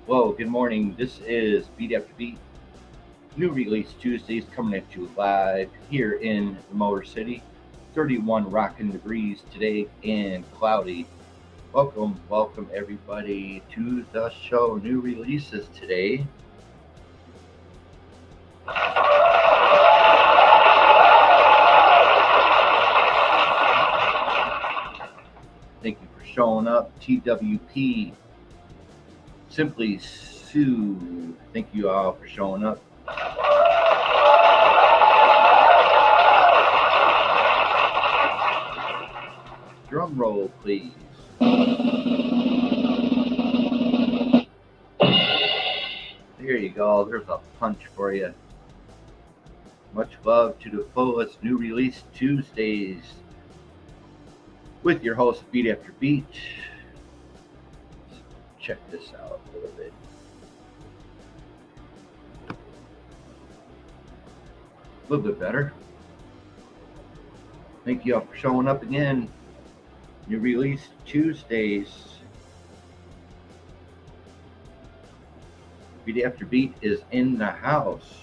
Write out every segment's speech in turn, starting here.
Well, good morning. This is Beat After Beat, new release Tuesdays coming at you live here in the Motor City. 31 rocking degrees today and cloudy. Welcome everybody to the show. New releases today. Thank you for showing up. TWP, Simply Sue. Thank you all for showing up. Drum roll, please. There you go. There's a punch for you. Much love to the fullest new release Tuesdays with your host Beat After Beat. Check this out a little bit. A little bit better. Thank you all for showing up again. New release Tuesdays. Beat After Beat is in the house.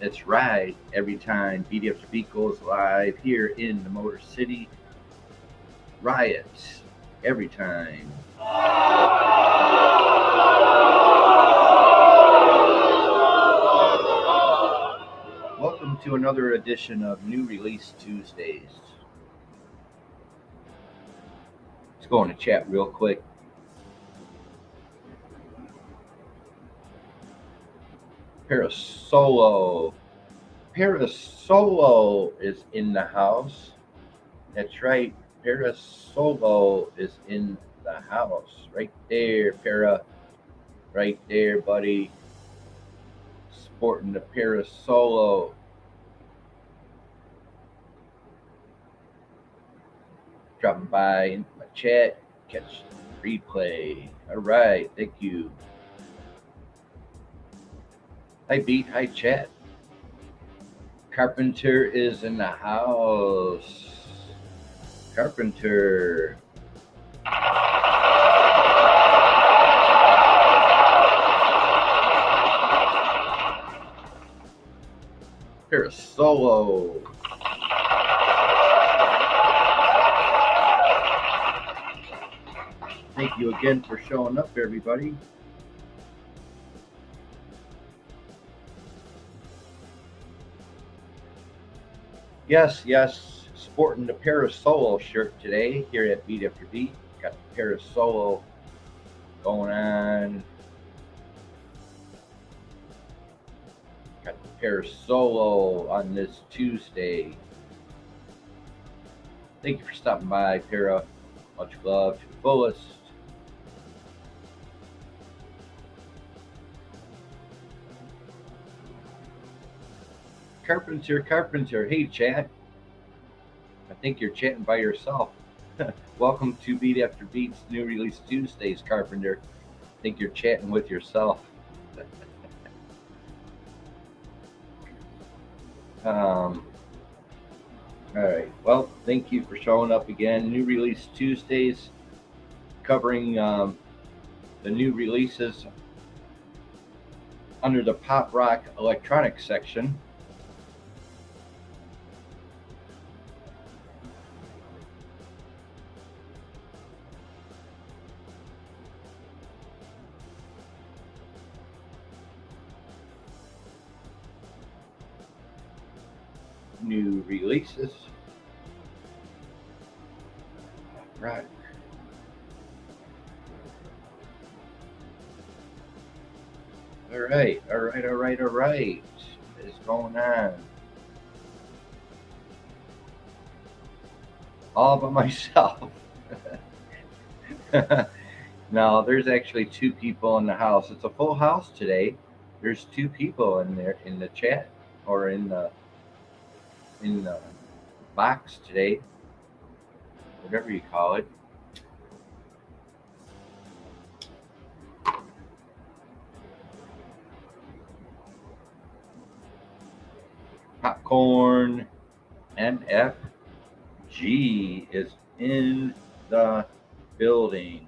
That's right. Every time Beat After Beat goes live here in the Motor City, riots. Every time. Welcome to another edition of New Release Tuesdays. Let's go in the chat real quick. Parasolo is in the house. That's right. Parasolo is in the house. Right there, Para. Right there, buddy. Sporting the Parasolo. Dropping by in my chat. Catch the replay. All right. Thank you. Hi, Beat. Hi, chat. Carpenter is in the house. Carpenter. Parasolo. Thank you again for showing up, everybody. Yes, sporting the Parasolo shirt today here at Beat After Beat. Got the Parasolo going on. Got the Parasolo on this Tuesday. Thank you for stopping by, Para. Much love to the fullest. Carpenter. Hey, chat. I think you're chatting by yourself. Welcome to Beat After Beat's new release Tuesdays, Carpenter. I think you're chatting with yourself. All right. Well, thank you for showing up again. New release Tuesdays, covering the new releases under the pop rock electronic section. New releases. Right. All right. What is going on? All by myself. No, there's actually two people in the house. It's a full house today. There's two people in there in the chat or in the box today, whatever you call it. Popcorn NFG is in the building.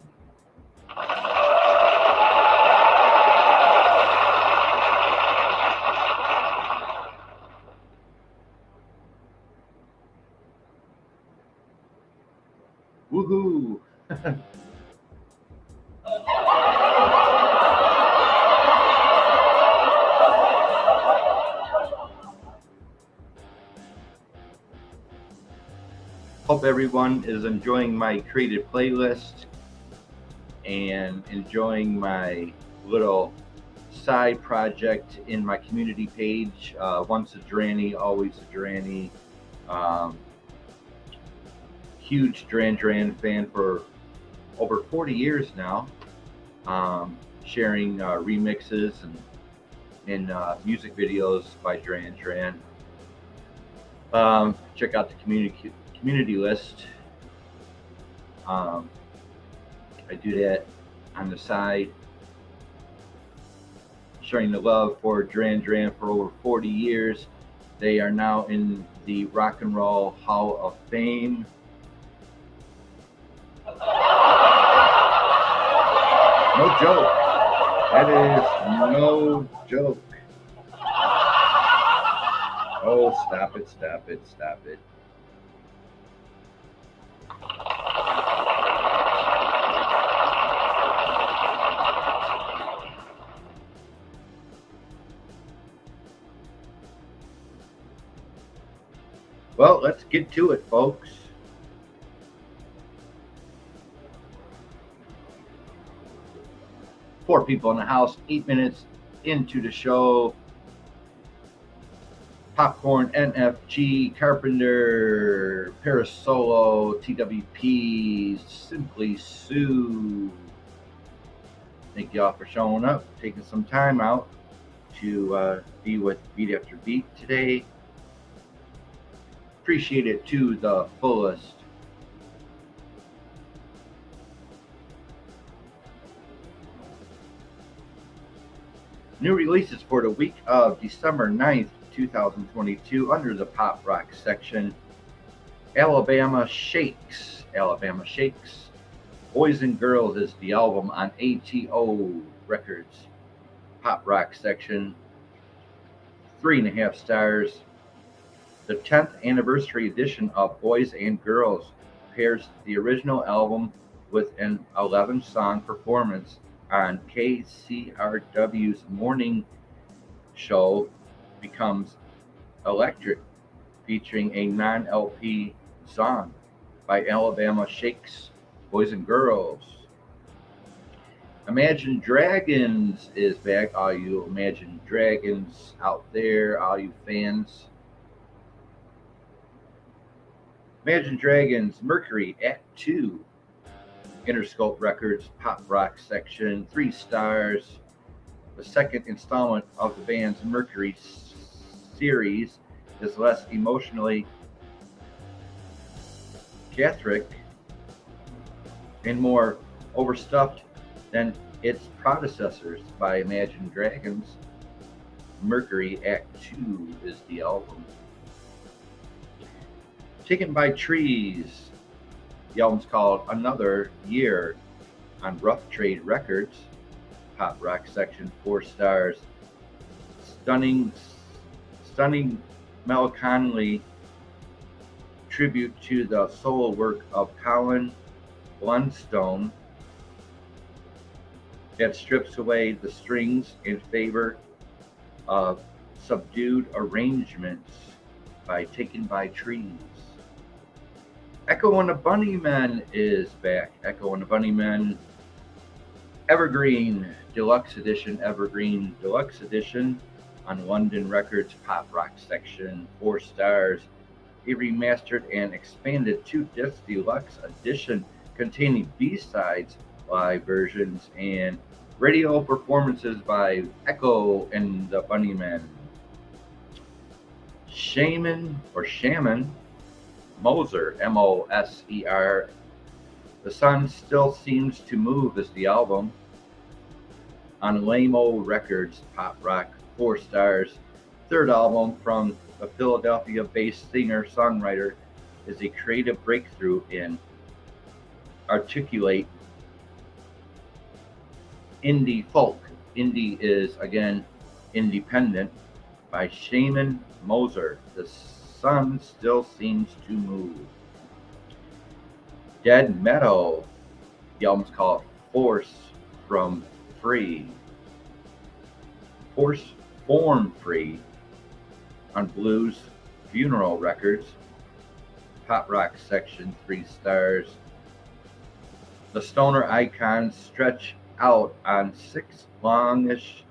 Woohoo! Hope everyone is enjoying my created playlist and enjoying my little side project in my community page. Once a Dranny, always a Dranny. Huge Dran fan for over 40 years now. Sharing remixes and music videos by Dran. Check out the community list. I do that on the side, sharing the love for Dran for over 40 years. They are now in the Rock and Roll Hall of Fame. No joke. That is no joke. Oh, stop it. Well, let's get to it, folks. Four people in the house, 8 minutes into the show. Popcorn, NFG, Carpenter, Parasolo, TWP, Simply Sue. Thank y'all for showing up, taking some time out to be with Beat After Beat today. Appreciate it to the fullest. New releases for the week of December 9th, 2022 under the pop rock section. Alabama Shakes. Boys and Girls is the album on ATO Records. Pop rock section. 3.5 stars. The 10th anniversary edition of Boys and Girls pairs the original album with an 11-song performance on KCRW's morning show Becomes Electric, featuring a non-LP song by Alabama Shakes, Boys and Girls. Imagine Dragons is back. All you Imagine Dragons out there, all you fans. Imagine Dragons, Mercury, Act 2. Interscope Records, pop rock section, 3 stars. The second installment of the band's Mercury series is less emotionally Catholic and more overstuffed than its predecessors by Imagine Dragons. Mercury Act 2 is the album. Taken by Trees. The album's called Another Year on Rough Trade Records. Pop rock section, 4 stars. Stunning melancholy tribute to the solo work of Colin Blunstone that strips away the strings in favor of subdued arrangements by Taken by Trees. Echo and the Bunnymen is back. Echo and the Bunnymen Evergreen Deluxe Edition on London Records pop rock section, 4 stars. A remastered and expanded 2-disc deluxe edition containing B-sides, live versions, and radio performances by Echo and the Bunnymen. Shaman Moser, Moser. The Sun Still Seems to Move is the album. On Lamo Records, pop rock, 4 stars. Third album from a Philadelphia-based singer-songwriter is a creative breakthrough in articulate indie folk. Indie is, again, independent by Shaman Moser. The Sun Still Seems to Move. Dead Metal. The album's called Force from Free. Form Free on Blues Funeral Records. Pop rock section, 3 stars. The stoner icons stretch out on 6 longish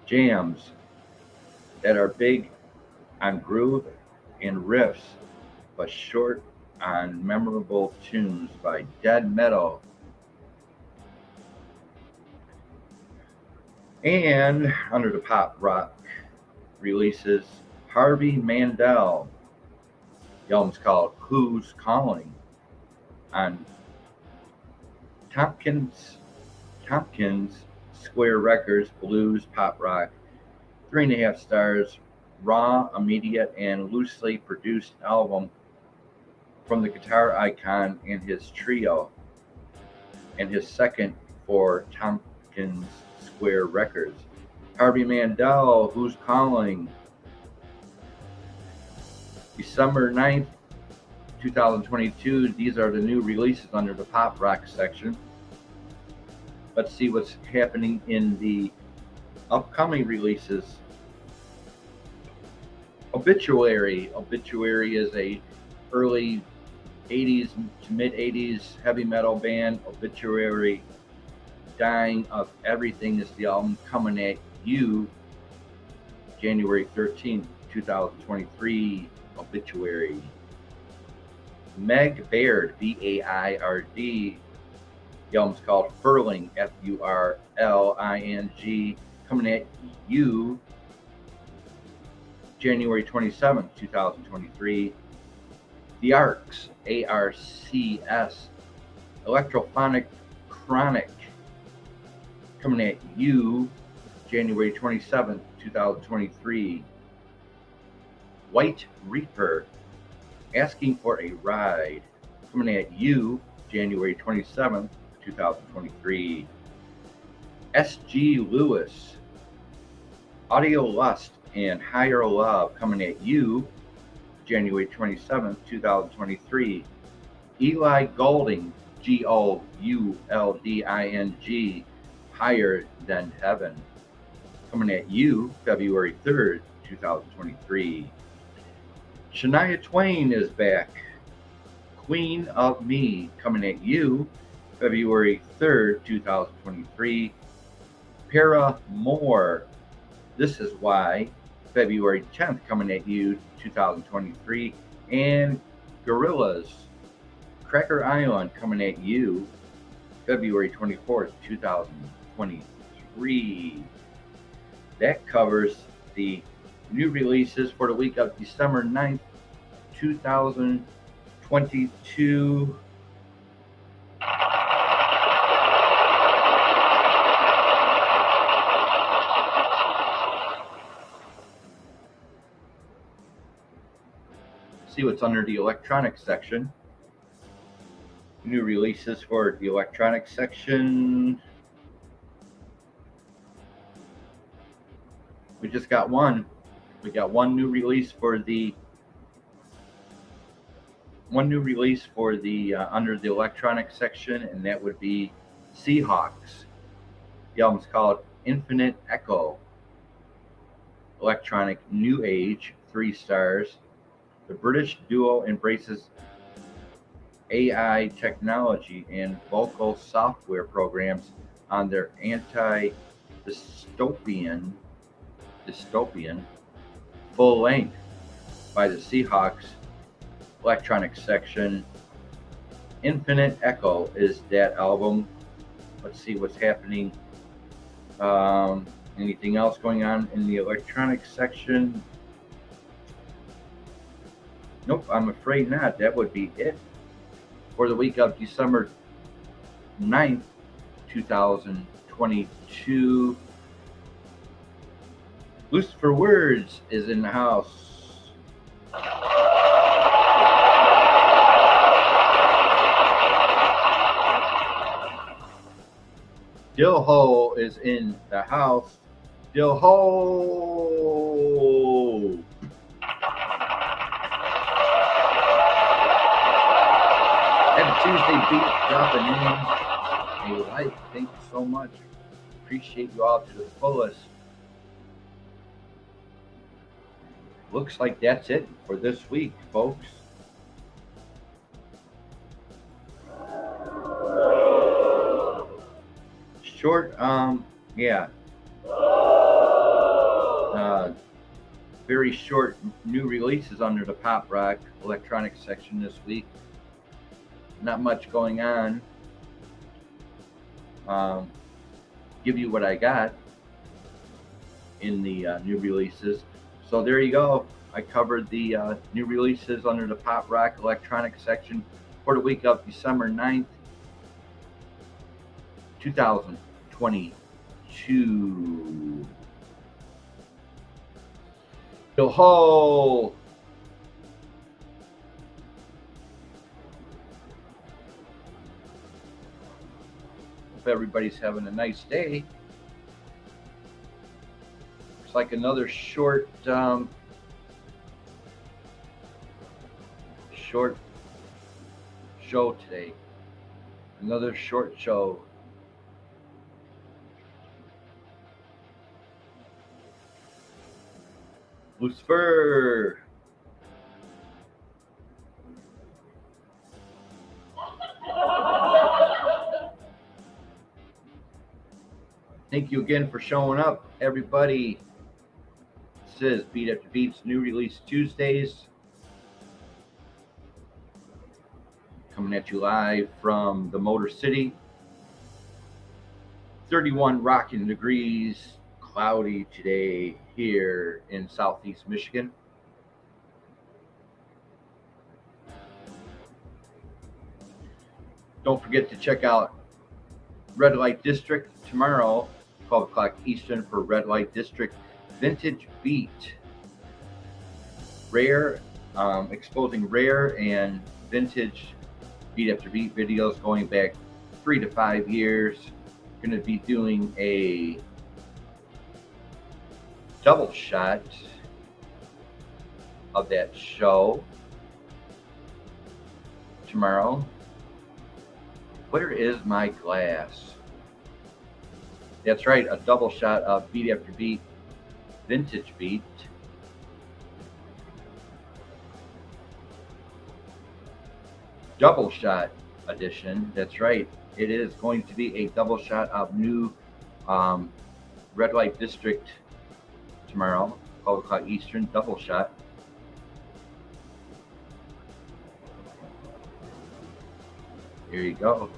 jams that are big on groove and riffs, but short on memorable tunes by Dead Metal. And under the pop rock releases, Harvey Mandel. The album's called Who's Calling on Tompkins Square Records, blues, pop rock, 3.5 stars. Raw, immediate, and loosely produced album from the guitar icon and his trio, and his second for Tompkins Square Records. Harvey Mandel, Who's Calling. December 9th, 2022. These are the new releases under the pop rock section. Let's see what's happening in the upcoming releases. Obituary. Obituary is a early 80s to mid 80s heavy metal band. Obituary, Dying of Everything is the album coming at you January 13th, 2023. Obituary. Meg Baird, Baird. The album's called Furling, Furling, coming at you January 27th, 2023. The Arcs, ARCS, Electrophonic Chronic, coming at you January 27th, 2023. White Reaper, Asking for a Ride, coming at you January 27th, 2023. S.G. Lewis, Audio Lust and Higher Love, coming at you January 27th, 2023. Eli Golding, Goulding, Higher Than Heaven, coming at you February 3rd, 2023. Shania Twain is back. Queen of Me, coming at you February 3rd, 2023. Paramore, This Is Why, February 10th, coming at you 2023. And Gorillaz, Cracker Island, coming at you February 24th, 2023. That covers the new releases for the week of December 9th, 2022. See what's under the electronic section. New releases for the electronic section. We just got one. We got one new release for the under the electronic section, and that would be Seahawks. The album's called Infinite Echo. Electronic New Age, 3 stars. The British duo embraces AI technology and vocal software programs on their anti-dystopian full length by the Seahawks electronic section. Infinite Echo is that album. Let's see what's happening. Anything else going on in the electronic section? Nope, I'm afraid not. That would be it for the week of December 9th, 2022. Lucifer Words is in the house. Dilho is in the house. Dilho! Happy Tuesday, Beat. Dropping in a like. Thank you so much. Appreciate you all to the fullest. Looks like that's it for this week, folks. Short, yeah. Very short new releases under the pop rock electronic section this week. Not much going on. Give you what I got in the new releases. So there you go. I covered the new releases under the pop rock electronic section for the week of December 9th, 2022. Yo ho! Hope everybody's having a nice day. Looks like another short show today. Another short show. Lucifer. Thank you again for showing up, everybody. This is Beat After Beat's new release Tuesdays. Coming at you live from the Motor City. 31 rocking degrees, cloudy today here in Southeast Michigan. Don't forget to check out Red Light District tomorrow, 12 o'clock Eastern, for Red Light District Vintage Beat. Rare, exposing rare and vintage Beat After Beat videos going back 3 to 5 years. Going to be doing a double shot of that show tomorrow. Where is my glass? That's right, a double shot of Beat After Beat Vintage Beat. Double shot edition. That's right. It is going to be a double shot of new Red Light District tomorrow, 12 o'clock Eastern, double shot. Here you go.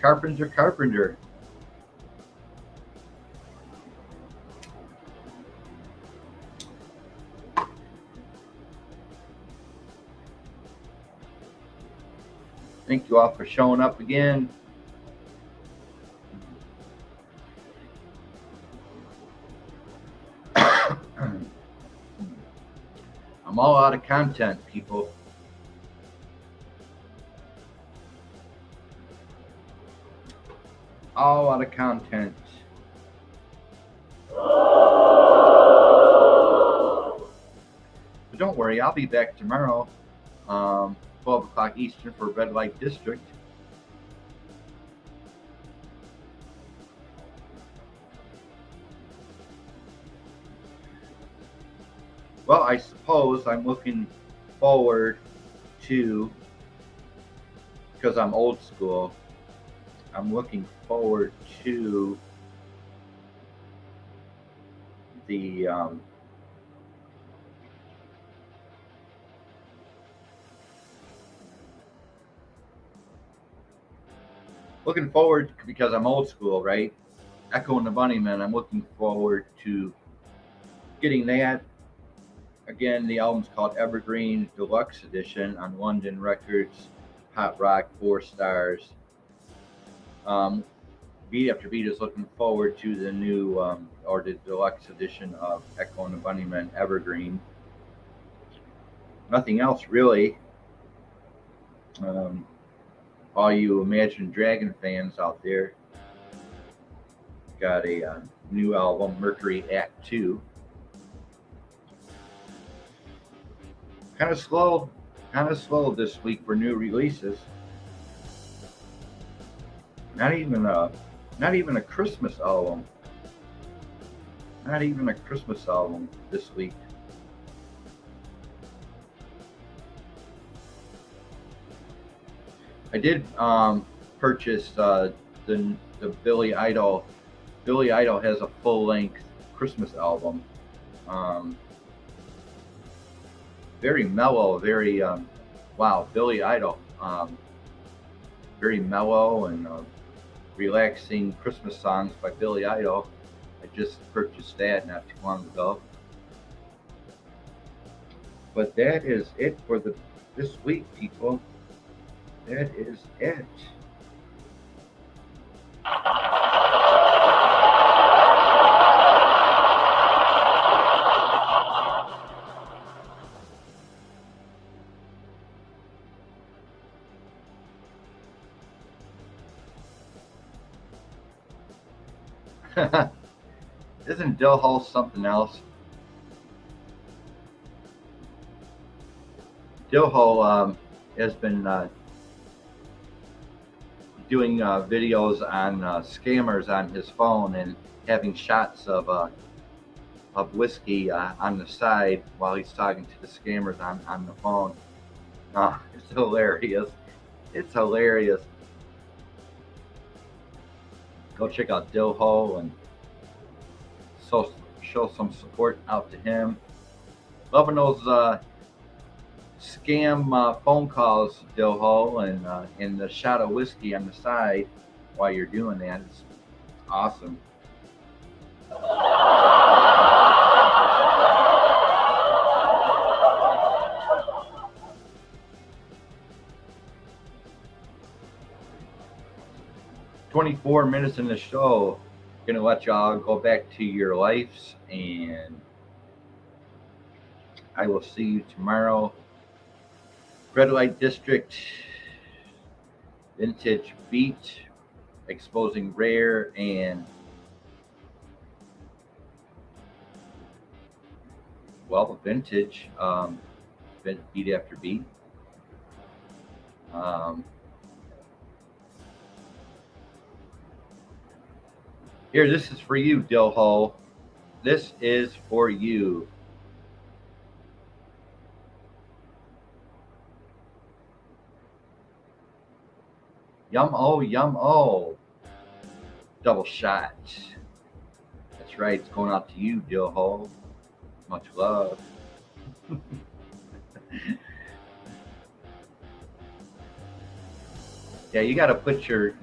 Carpenter. Thank you all for showing up again. I'm all out of content, people. All out of content. But don't worry, I'll be back tomorrow, 12 o'clock Eastern, for Red Light District. Well, I suppose I'm looking forward to, because I'm old school, I'm looking forward to the Looking forward, because I'm old school, right? Echo and the Bunnymen. I'm looking forward to getting that. Again, the album's called Evergreen Deluxe Edition on London Records, Hot Rock, 4 stars. Um, Beat After Beat is looking forward to the new or the deluxe edition of Echo and the Bunnymen Evergreen. Nothing else really. Um, all you Imagine Dragon fans out there got a new album, Mercury Act 2. Kind of slow this week for new releases. Not even a Christmas album. Not even a Christmas album this week. I did purchase the Billy Idol. Billy Idol has a full-length Christmas album. Very mellow, very wow, Billy Idol. Very mellow and relaxing Christmas songs by Billy Idol. I just purchased that not too long ago. But that is it for this week, people. That is it. Isn't Dill Hall something else? Dill Hall has been doing videos on scammers on his phone and having shots of whiskey on the side while he's talking to the scammers on the phone. It's hilarious. It's hilarious. Go check out Dill Hall and show some support out to him. Loving those scam phone calls, Dill Hall, and the shot of whiskey on the side while you're doing that. It's awesome. 24 minutes in the show. Gonna let y'all go back to your lives, and I will see you tomorrow. Red Light District, Vintage Beat, exposing rare and vintage beat after beat. Here, this is for you, Dill Hall. This is for you. Yum oh. Double shot. That's right, it's going out to you, Dill Hall. Much love. Yeah, you got to put your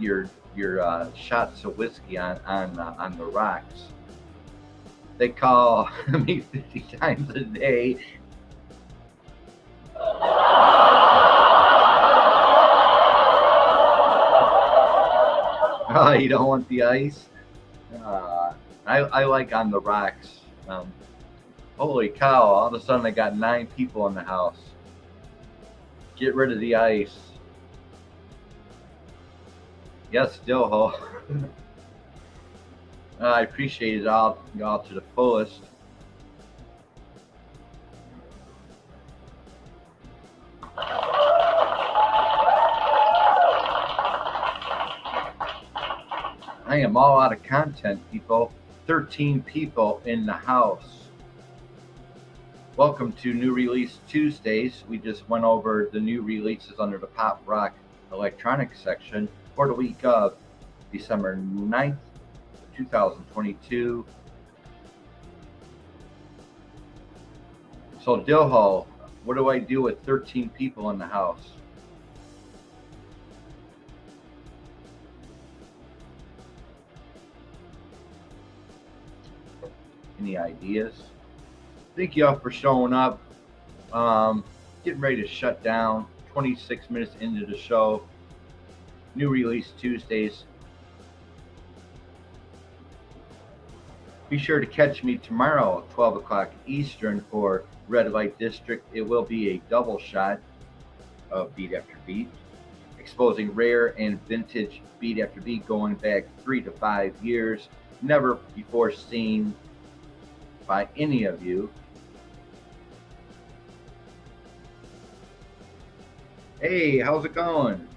shots of whiskey on the rocks. They call me 50 times a day. Oh, you don't want the ice? I like on the rocks. Holy cow, all of a sudden I got 9 people in the house. Get rid of the ice. Yes, Dill Hall. I appreciate it all to the fullest. I am all out of content, people. 13 people in the house. Welcome to New Release Tuesdays. We just went over the new releases under the pop rock electronic section for the week of December 9th, 2022. So Dill Hall, what do I do with 13 people in the house? any ideas. Thank you all for showing up. Getting ready to shut down. 26 minutes into the show. New Release Tuesdays. Be sure to catch me tomorrow, 12 o'clock Eastern, for Red Light District. It will be a double shot of Beat After Beat, exposing rare and vintage Beat After Beat going back 3 to 5 years, never before seen by any of you. Hey, how's it going?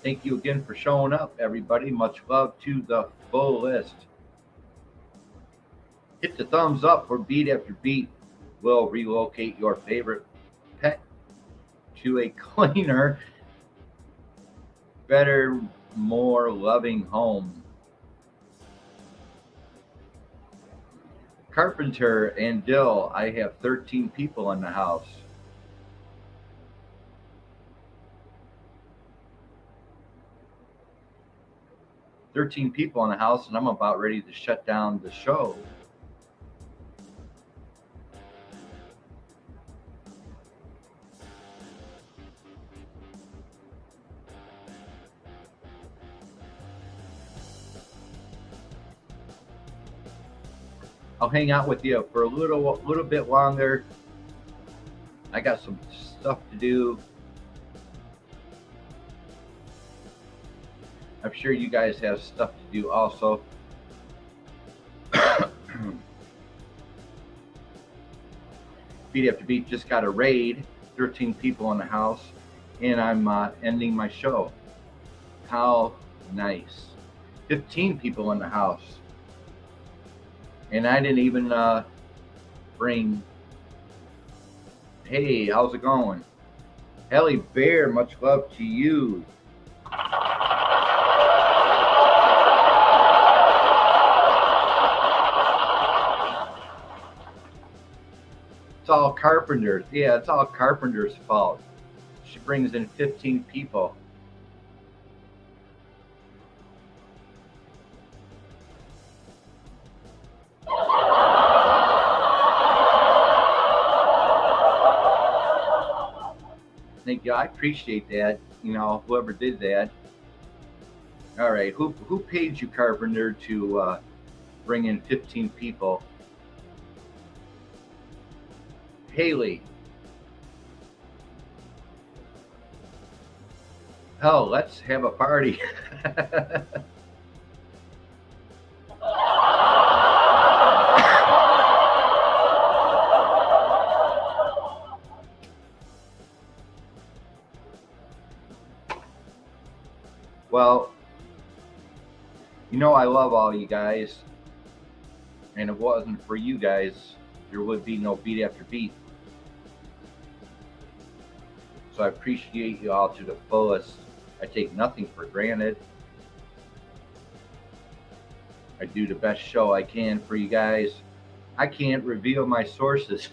Thank you again for showing up, everybody. Much love to the fullest. Hit the thumbs up for Beat After Beat. Will relocate your favorite pet to a cleaner, better, more loving home. Carpenter and Dill, I have 13 people in the house. People in the house, and I'm about ready to shut down the show. I'll hang out with you for a little bit longer. I got some stuff to do. I'm sure you guys have stuff to do also. Beat After Beat just got a raid, 13 people in the house, and I'm ending my show. How nice. 15 people in the house. And I didn't even bring, hey, how's it going? Helly Bear, much love to you. It's all Carpenter's. Yeah, it's all Carpenter's fault. She brings in 15 people. Thank you. I appreciate that. You know, whoever did that. All right. Who paid you, Carpenter, to bring in 15 people? Haley. Hell, let's have a party. Well, you know I love all you guys, and if it wasn't for you guys, there would be no Beat After Beat. So I appreciate you all to the fullest. I take nothing for granted. I do the best show I can for you guys. I can't reveal my sources.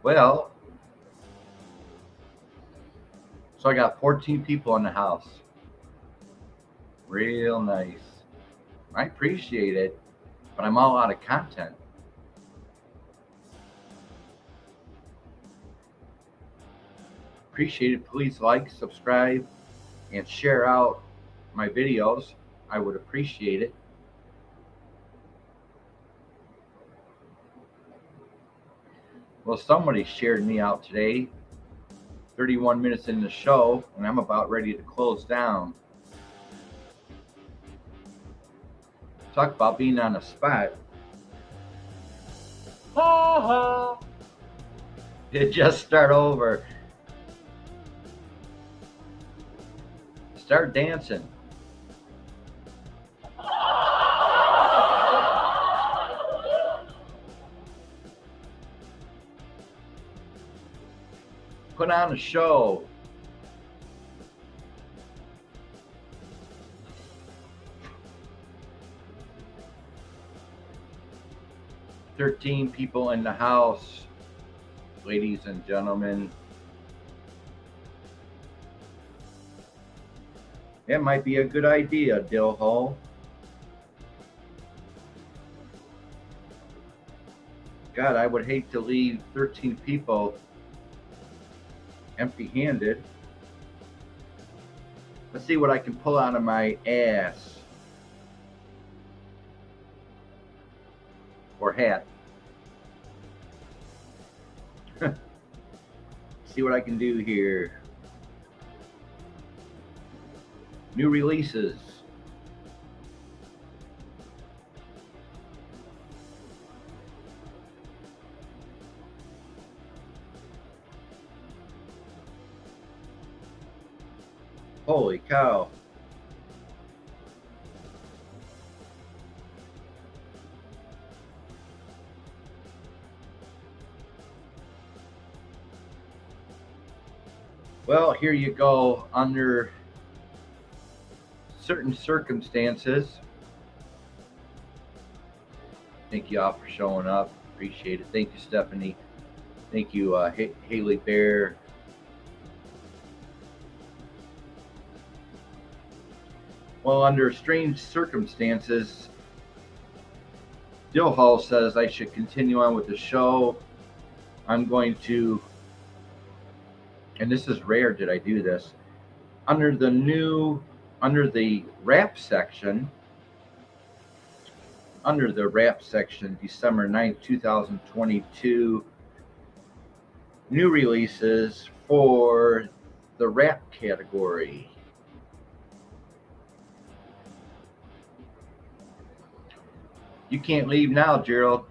Well, so I got 14 people in the house. Real nice. I appreciate it, but I'm all out of content. Appreciate it. Please like, subscribe, and share out my videos. I would appreciate it. Well, somebody shared me out today. 31 minutes in the show, and I'm about ready to close down. Talk about being on the spot. It just start over. Start dancing. Put on a show. 13 people in the house, ladies and gentlemen. That might be a good idea, Dill Hall. God, I would hate to leave 13 people empty-handed. Let's see what I can pull out of my ass. Or hat. See what I can do here. New releases. Holy cow. Well, here you go. Under certain circumstances. Thank you all for showing up. Appreciate it. Thank you, Stephanie. Thank you, Haley Bear. Well, under strange circumstances, Dill Hall says I should continue on with the show. I'm going to, and this is rare, did I do this? Under the rap section, December 9th, 2022, new releases for the rap category. You can't leave now, Gerald.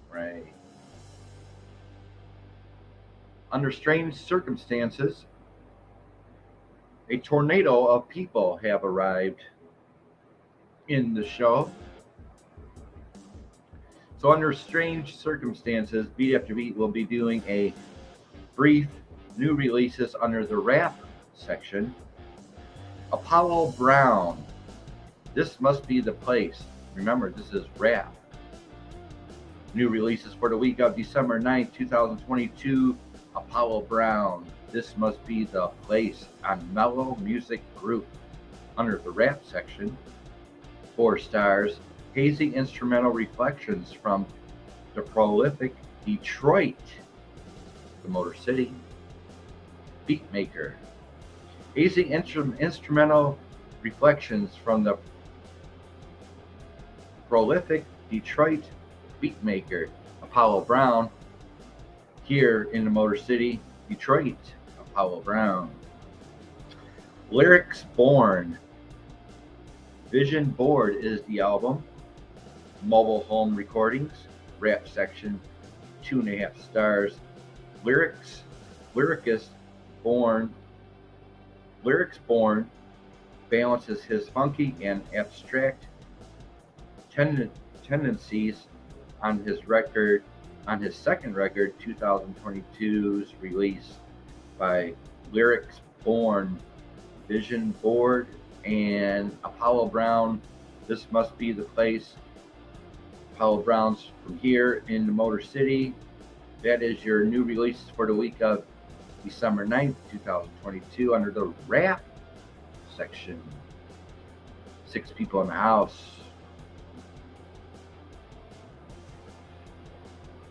Right. Under strange circumstances, a tornado of people have arrived in the show. So under strange circumstances, Beat After Beat will be doing a brief new releases under the rap section. Apollo Brown, This Must Be the Place. Remember, this is rap. New releases for the week of December 9th, 2022. Apollo Brown, This Must Be the Place on Mellow Music Group. Under the rap section, 4 stars. Hazy Instrumental Reflections from the prolific Detroit, the Motor City Beatmaker. Hazy Instrumental Reflections from the prolific Detroit Beatmaker, Apollo Brown, here in the Motor City, Detroit, Apollo Brown. Lyrics Born, Vision Board is the album. Mobile Home Recordings, rap section, 2.5 stars. Lyrics Born balances his funky and abstract tendencies on his second record, 2022's release by Lyrics Born, Vision Board, and Apollo Brown, This Must Be the Place. Apollo Brown's from here in the Motor City. That is your new releases for the week of December 9th, 2022 under the rap section. 6 people in the house.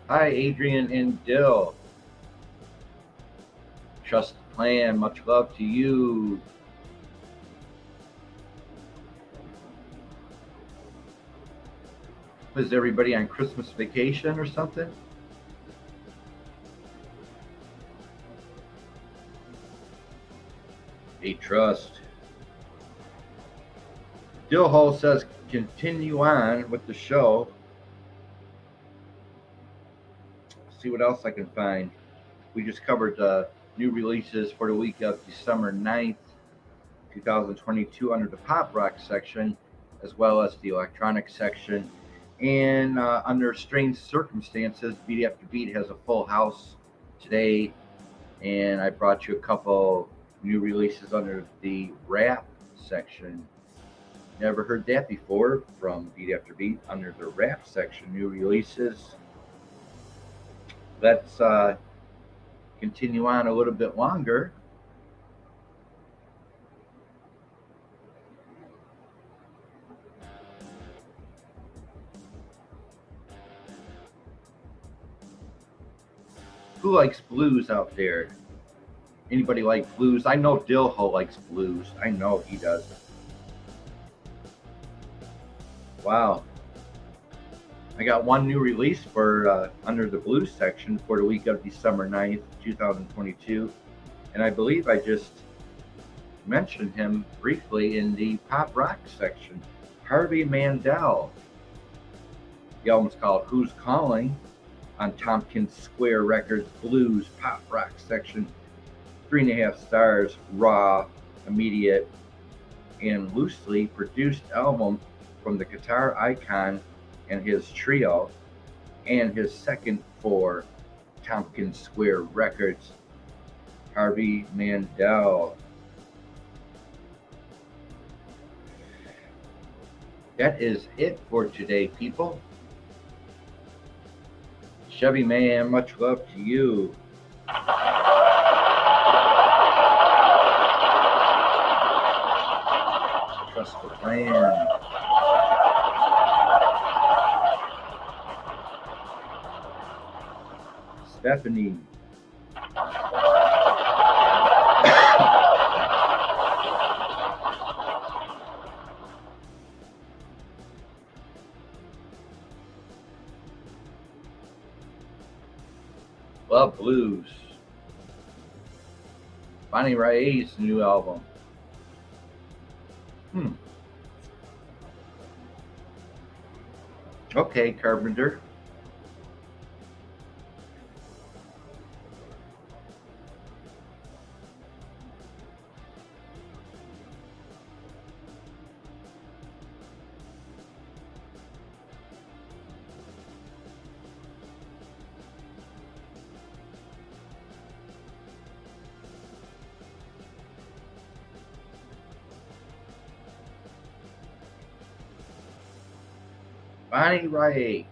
Hi, Adrian and Dill. Trust the plan. Much love to you. Was everybody on Christmas vacation or something? A trust. Dill Hall says continue on with the show. See what else I can find. We just covered the new releases for the week of December 9th, 2022 under the pop rock section, as well as the electronic section. And under strange circumstances, Beat After Beat has a full house today, and I brought you a couple new releases under the rap section. Never heard that before from Beat After Beat under the rap section. New releases. Let's continue on a little bit longer. Who likes blues out there? Anybody like blues? I know Dilho likes blues. I know he does. Wow. I got one new release for under the blues section for the week of December 9th, 2022. And I believe I just mentioned him briefly in the pop rock section. Harvey Mandel. The album's called Who's Calling on Tompkins Square Records Blues Pop Rock section. 3.5 stars, raw, immediate, and loosely produced album from the guitar icon and his trio, and his second for Tompkins Square Records, Harvey Mandel. That is it for today, people. Chevy Man, much love to you. Trust the plan. Stephanie. Love Blues. Bonnie Raitt's new album. Okay, Carpenter. Bonnie Raitt.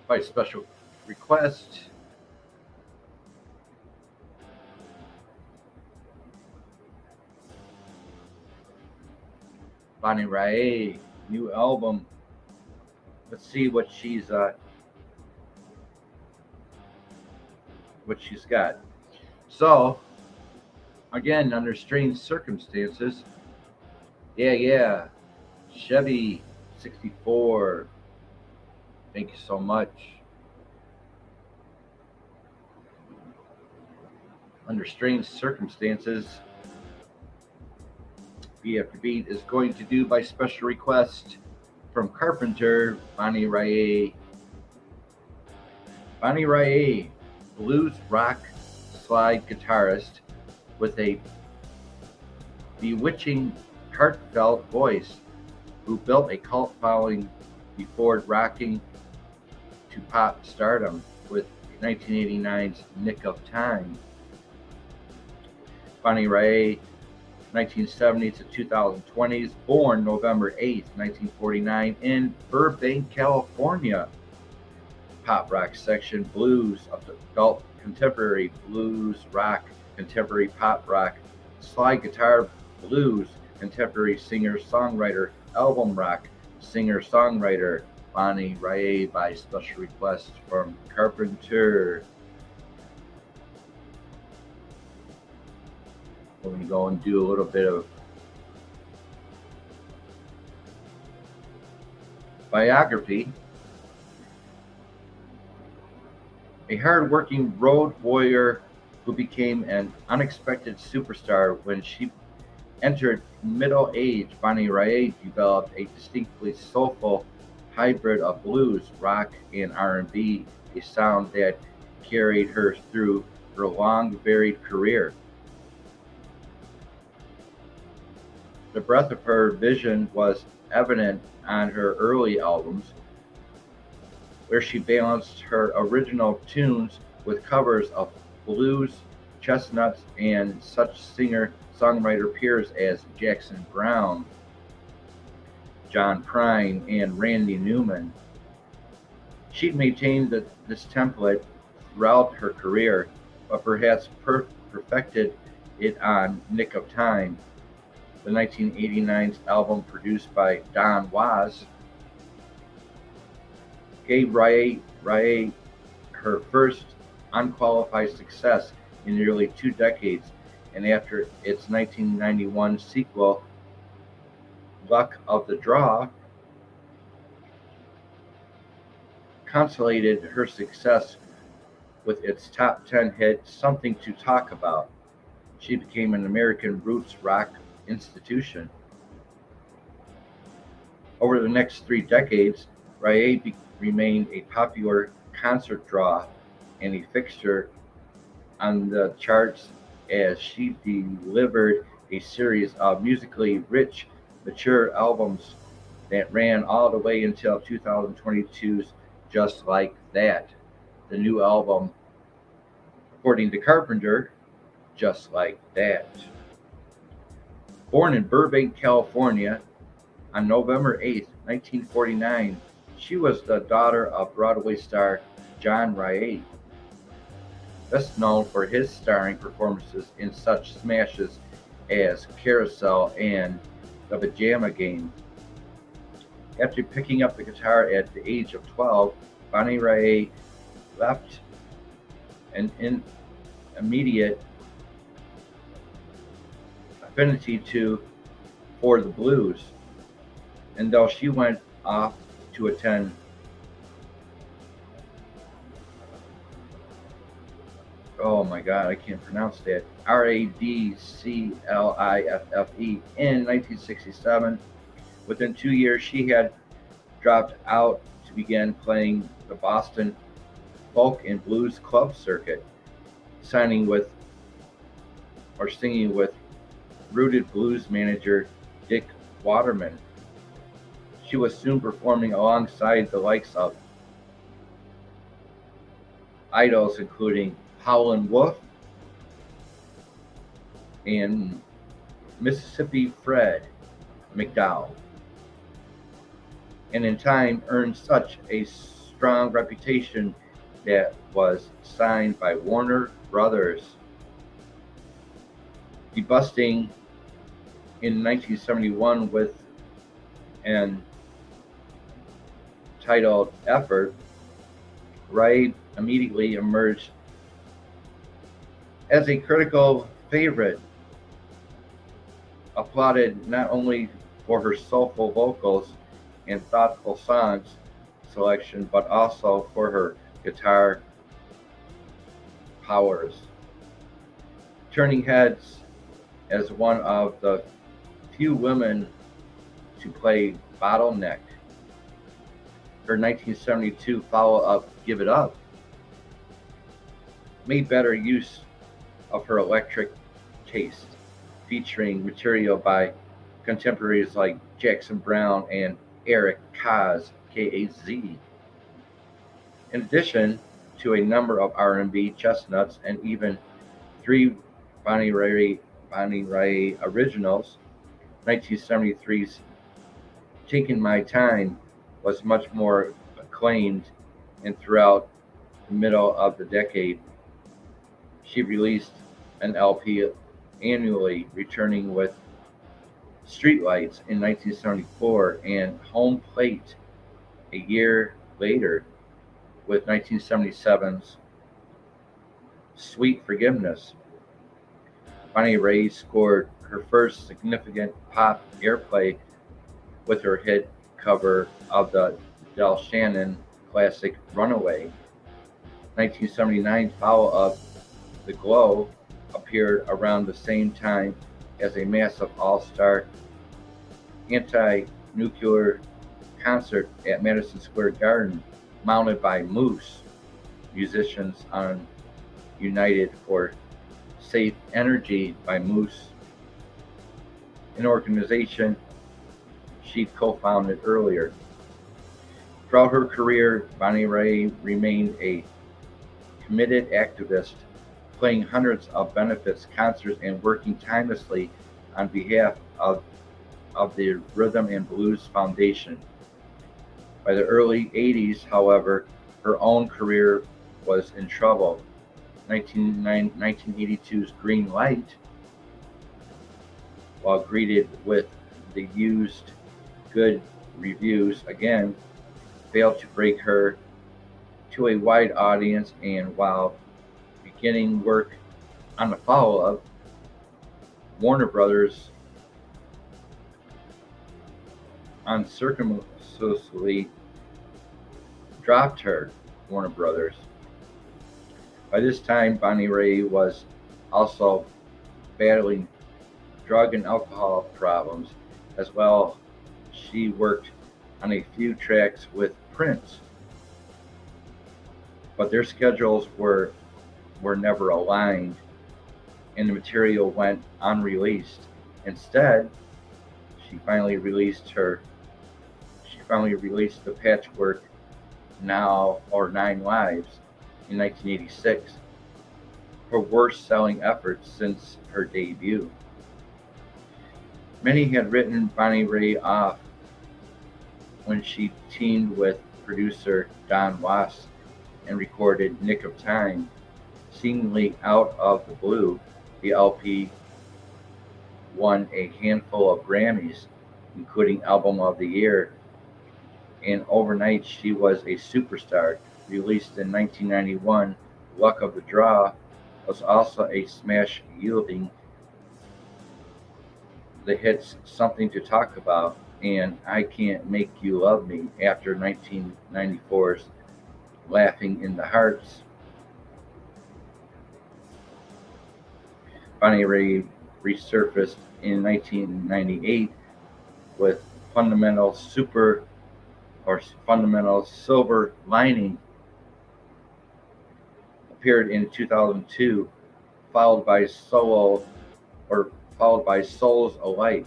By special request. Bonnie Raitt, new album. Let's see what she's got. So, again, under strange circumstances. Yeah. Chevy 64. Thank you so much. Under strange circumstances, Beat After Beat is going to do by special request from Carpenter, Bonnie Raitt. Bonnie Raitt, blues rock slide guitarist with a bewitching, heartfelt voice who built a cult following before rocking to pop stardom with 1989's Nick of Time. Bonnie Raitt, 1970s to 2020s, born November 8th, 1949 in Burbank, California. Pop rock section, blues, adult contemporary, blues, rock, contemporary pop rock, slide guitar, blues, contemporary singer-songwriter, album rock, singer-songwriter, Bonnie Raitt by special request from Carpenter. We're going to go and do a little bit of biography. A hard-working road warrior who became an unexpected superstar when she entered middle age, Bonnie Raitt developed a distinctly soulful hybrid of blues, rock, and R&B, a sound that carried her through her long, varied career. The breadth of her vision was evident on her early albums, where she balanced her original tunes with covers of blues chestnuts and such singer-songwriter peers as Jackson Browne, John Prine, and Randy Newman. She'd maintained this template throughout her career, but perhaps perfected it on Nick of Time, the 1989 album produced by Don Was, gave Raye her first unqualified success in nearly 2 decades, and after its 1991 sequel, Luck of the Draw, consolidated her success with its top 10 hit Something to Talk About. She became an American roots rock institution. Over the next 3 decades, Raye remained a popular concert draw and a fixture on the charts as she delivered a series of musically rich, mature albums that ran all the way until 2022's Just Like That, the new album, according to Carpenter, Just Like That. Born in Burbank, California, on November 8, 1949, she was the daughter of Broadway star John Raye, best known for his starring performances in such smashes as Carousel and The Pajama Game. After picking up the guitar at the age of 12, Bonnie Raye left an immediate affinity for the blues, and though she went off to attend I can't pronounce that, RADCLIFFE in 1967. Within 2 years, she had dropped out to begin playing the Boston folk and blues club circuit, singing with rooted blues manager Dick Waterman. She was soon performing alongside the likes of idols including Howlin' Wolf and Mississippi Fred McDowell, and in time earned such a strong reputation that was signed by Warner Brothers, debusting in 1971 with an titled Effort. Raye immediately emerged as a critical favorite, applauded not only for her soulful vocals and thoughtful songs selection, but also for her guitar powers, turning heads as one of the few women to play Bottleneck. Her 1972 follow-up, Give It Up, made better use of her electric taste, featuring material by contemporaries like Jackson Browne and Eric Kaz, K-A-Z. In addition to a number of R&B, chestnuts, and even 3 Bonnie Raye originals, 1973's Taking My Time was much more acclaimed, and throughout the middle of the decade, she released an LP annually, returning with Streetlights in 1974 and Home Plate a year later with 1977's Sweet Forgiveness. Bonnie Raye scored her first significant pop airplay with her hit cover of the Del Shannon classic Runaway. 1979 follow-up, The Glow, appeared around the same time as a massive all-star anti-nuclear concert at Madison Square Garden, mounted by Moose musicians on United for Safe Energy by Moose, an organization she co-founded earlier. Throughout her career, Bonnie Raye remained a committed activist, playing hundreds of benefits concerts and working tirelessly on behalf of the Rhythm and Blues Foundation. By the early 80s, however, her own career was in trouble. 1982's Green Light, while greeted with the used good reviews, again failed to break her to a wide audience, and while beginning work on the follow-up, Warner Brothers uncircumstantially dropped her. Warner Brothers. By this time, Bonnie Raitt was also battling drug and alcohol problems as well. She worked on a few tracks with Prince, but their schedules were never aligned, and the material went unreleased. Instead, she finally released the Patchwork Now or Nine Lives in 1986, her worst-selling effort since her debut. Many had written Bonnie Raitt off when she teamed with producer Don Was and recorded Nick of Time. Seemingly out of the blue, the LP won a handful of Grammys, including Album of the Year, and overnight she was a superstar. Released in 1991, Luck of the Draw was also a smash, yielding the hits Something to Talk About and I Can't Make You Love Me after 1994's Laughing in the Hearts. Bonnie Raitt resurfaced in 1998 with Fundamental Silver Lining, appeared in 2002, followed by Souls Alike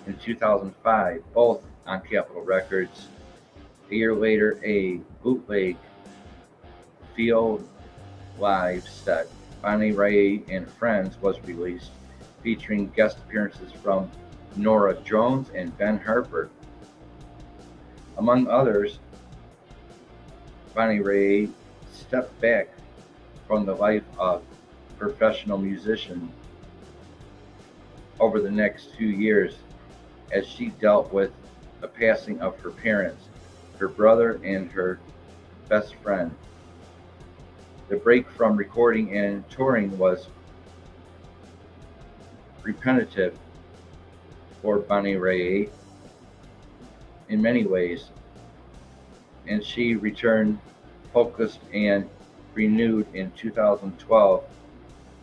in 2005, both on Capitol Records. A year later, a bootleg Field Live set, Bonnie Raitt and Friends, was released, featuring guest appearances from Norah Jones and Ben Harper. Among others, Bonnie Raitt stepped back from the life of professional musician over the next few years as she dealt with the passing of her parents, her brother, and her best friend. The break from recording and touring was repetitive for Bonnie Raitt in many ways, and she returned focused and renewed in 2012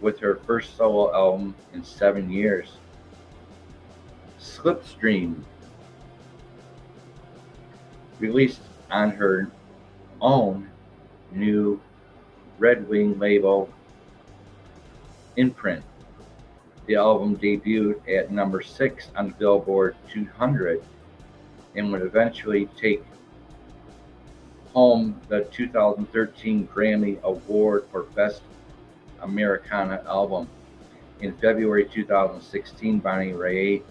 with her first solo album in 7 years, Slipstream, released on her own new Red Wing label Imprint. The album debuted at number 6 on the Billboard 200 and would eventually take home the 2013 Grammy Award for Best Americana Album. In February 2016, Bonnie Raitt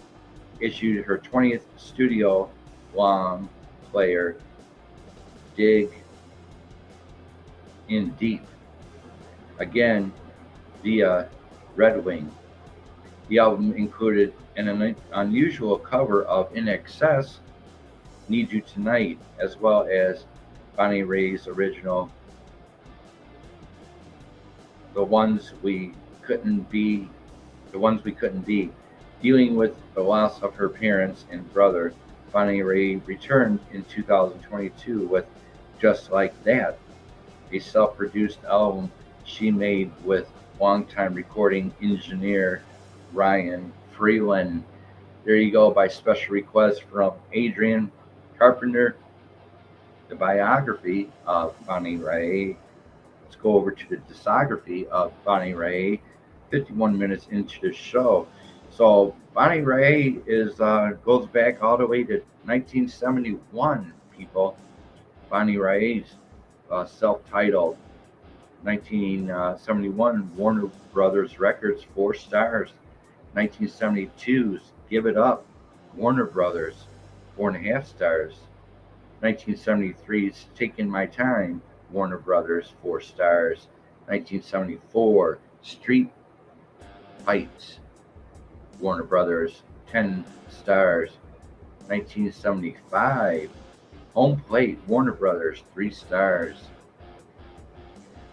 issued her 20th studio long player, Dig in Deep, again via Red Wing. The album included an unusual cover of INXS, Need You Tonight, as well as Bonnie Raitt's original, The Ones We Couldn't Be. Dealing with the loss of her parents and brother, Bonnie Raitt returned in 2022 with Just Like That, a self-produced album she made with longtime recording engineer Ryan Freeland. There you go, by special request from Adrian Carpenter, the biography of Bonnie Raitt. Let's go over to the discography of Bonnie Raitt, 51 minutes into the show. So Bonnie Raitt goes back all the way to 1971, people. Bonnie Raitt's self-titled 1971, Warner Brothers Records, 4 stars. 1972's Give It Up, Warner Brothers, 4.5 stars. 1973's Taking My Time, Warner Brothers, 4 stars. 1974, Street Fights, Warner Brothers, 10 stars. 1975, Home Plate, Warner Brothers, 3 stars.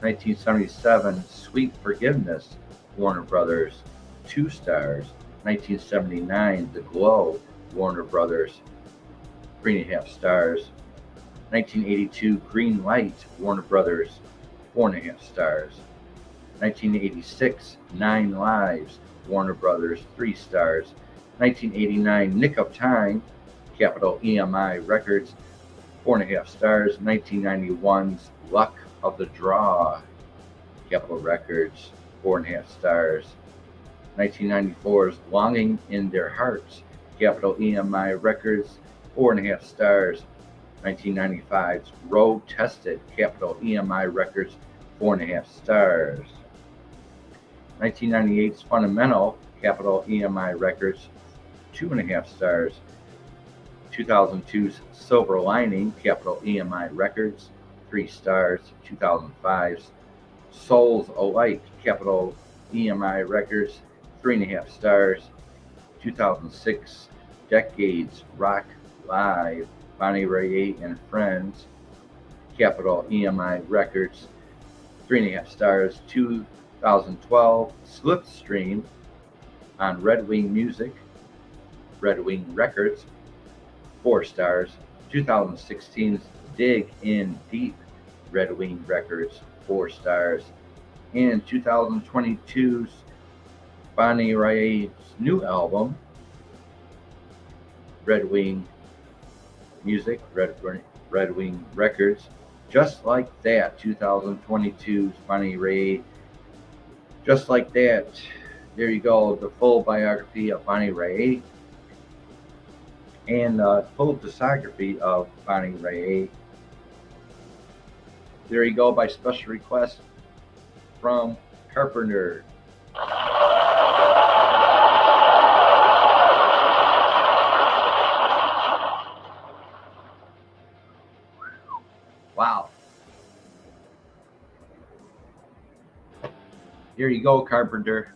1977, Sweet Forgiveness, Warner Brothers, 2 stars. 1979, The Glow, Warner Brothers, 3.5 stars. 1982, Green Light, Warner Brothers, 4.5 stars. 1986, 9 Lives, Warner Brothers, 3 stars. 1989, Nick of Time, capital EMI Records, 4.5 stars. 1991's Luck of the Draw, Capitol Records, 4.5 stars. 1994's Longing in Their Hearts, capital EMI Records, 4.5 stars. 1995's Road Tested, capital EMI Records, 4.5 stars. 1998's Fundamental, capital EMI Records, 2.5 stars. 2002's Silver Lining, capital EMI Records, 3 stars. 2005's Souls Alike, capital EMI Records, 3.5 stars. 2006 Decades Rock Live, Bonnie Raitt and Friends, capital EMI Records, 3.5 stars. 2012 Slipstream on Red Wing Music, Red Wing Records, 4 stars. 2016's Dig in Deep, Red Wing Records, 4 stars. And 2022's Bonnie Raitt's new album, Red Wing Music, Red Wing Records, Just Like That. 2022's Bonnie Raitt, Just Like That. There you go, the full biography of Bonnie Raitt and full discography of Bonnie Raitt. There you go, by special request from Carpenter. Wow. Here you go, Carpenter.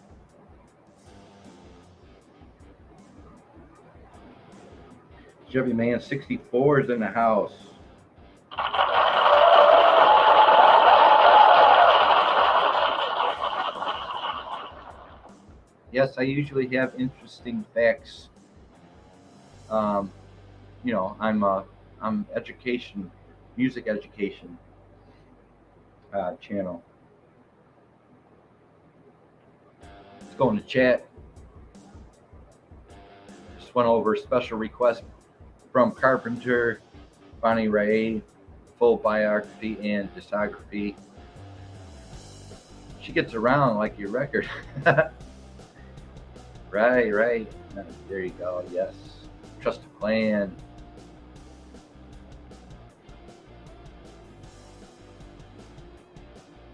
Chevy Man 64 is in the house. Yes, I usually have interesting facts. You know, I'm education, music education channel. Let's go in the chat. Just went over special request from Carpenter, Bonnie Raitt, full biography and discography. She gets around like your record. Right. There you go. Yes. Trust a Plan.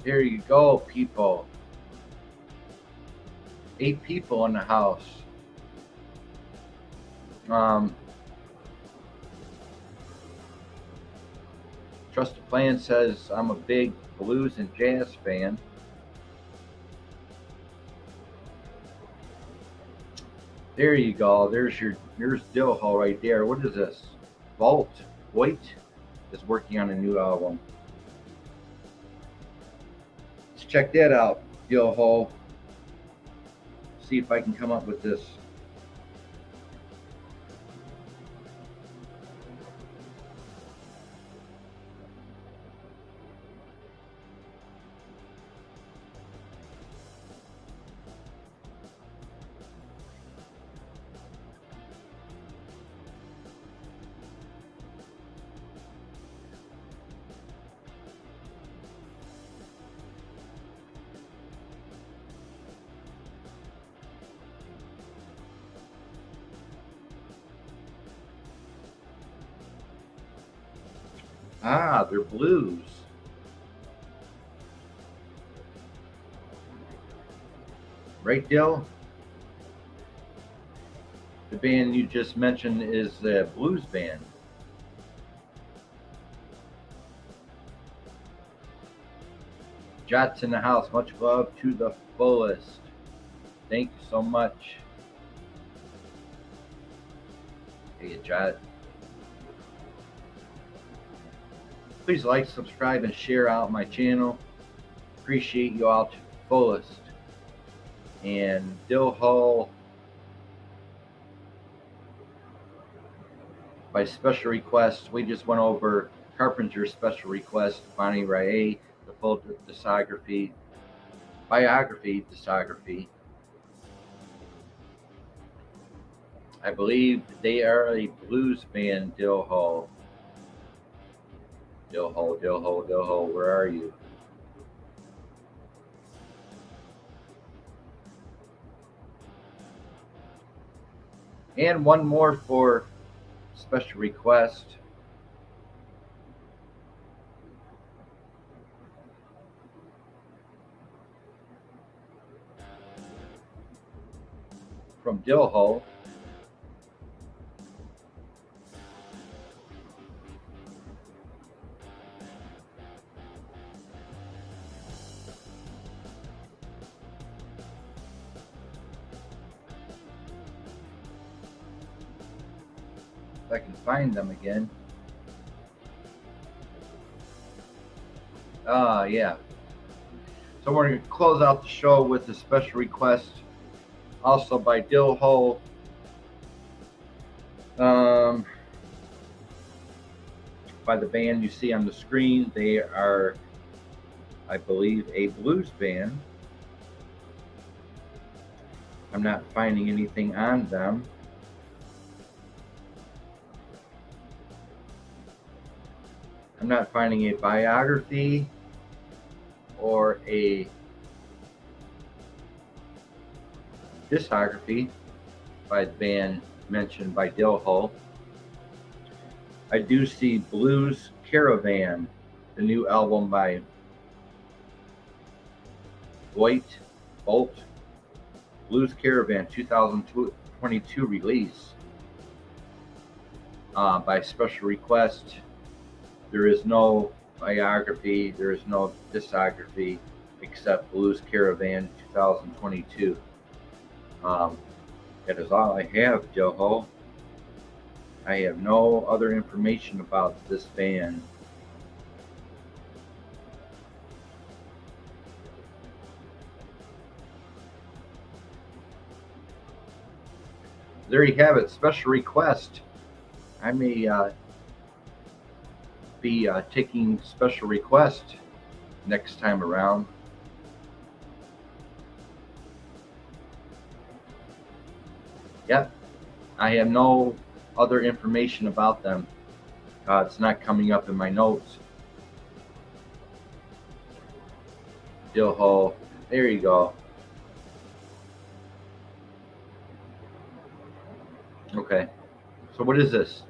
There you go, people. 8 people in the house. Trust a Plan says I'm a big blues and jazz fan. There you go. There's Dillhall right there. What is this? Voight is working on a new album. Let's check that out, Dillhall. See if I can come up with this. Ah, they're blues. Right, Dill? The band you just mentioned is the blues band. Jot's in the house. Much love to the fullest. Thank you so much. Hey, Jot. Please like, subscribe, and share out my channel. Appreciate you all to the fullest. And Dill Hall, by special request, we just went over Carpenter's special request, Bonnie Raitt, the full discography, discography. I believe they are a blues band, Dill Hall. Dill Hall, where are you? And one more for special request. From Dill Hall. If I can find them again. Yeah. So we're going to close out the show with a special request, also by Dill Hall. By the band you see on the screen. They are, I believe, a blues band. I'm not finding anything on them. I'm not finding a biography or a discography by the band mentioned by Dill Hall. I do see Blues Caravan, the new album by Bolt. Blues Caravan 2022 release. By special request. There is no biography, there is no discography except Blues Caravan 2022. That is all I have, Joho. I have no other information about this band. There you have it, special request. I may be taking special request next time around. Yep, I have no other information about them. It's not coming up in my notes. Dill Hall, there you go. Okay, so what is this?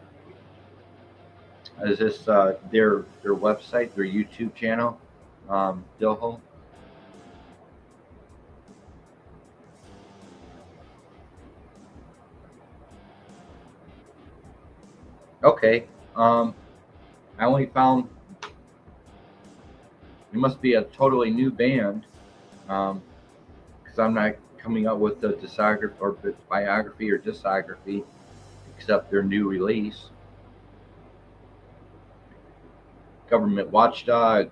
Is this their website, their YouTube channel, Dill Hall? Okay, I only found it must be a totally new band, because I'm not coming up with a discography or biography or discography except their new release. Government Watchdog,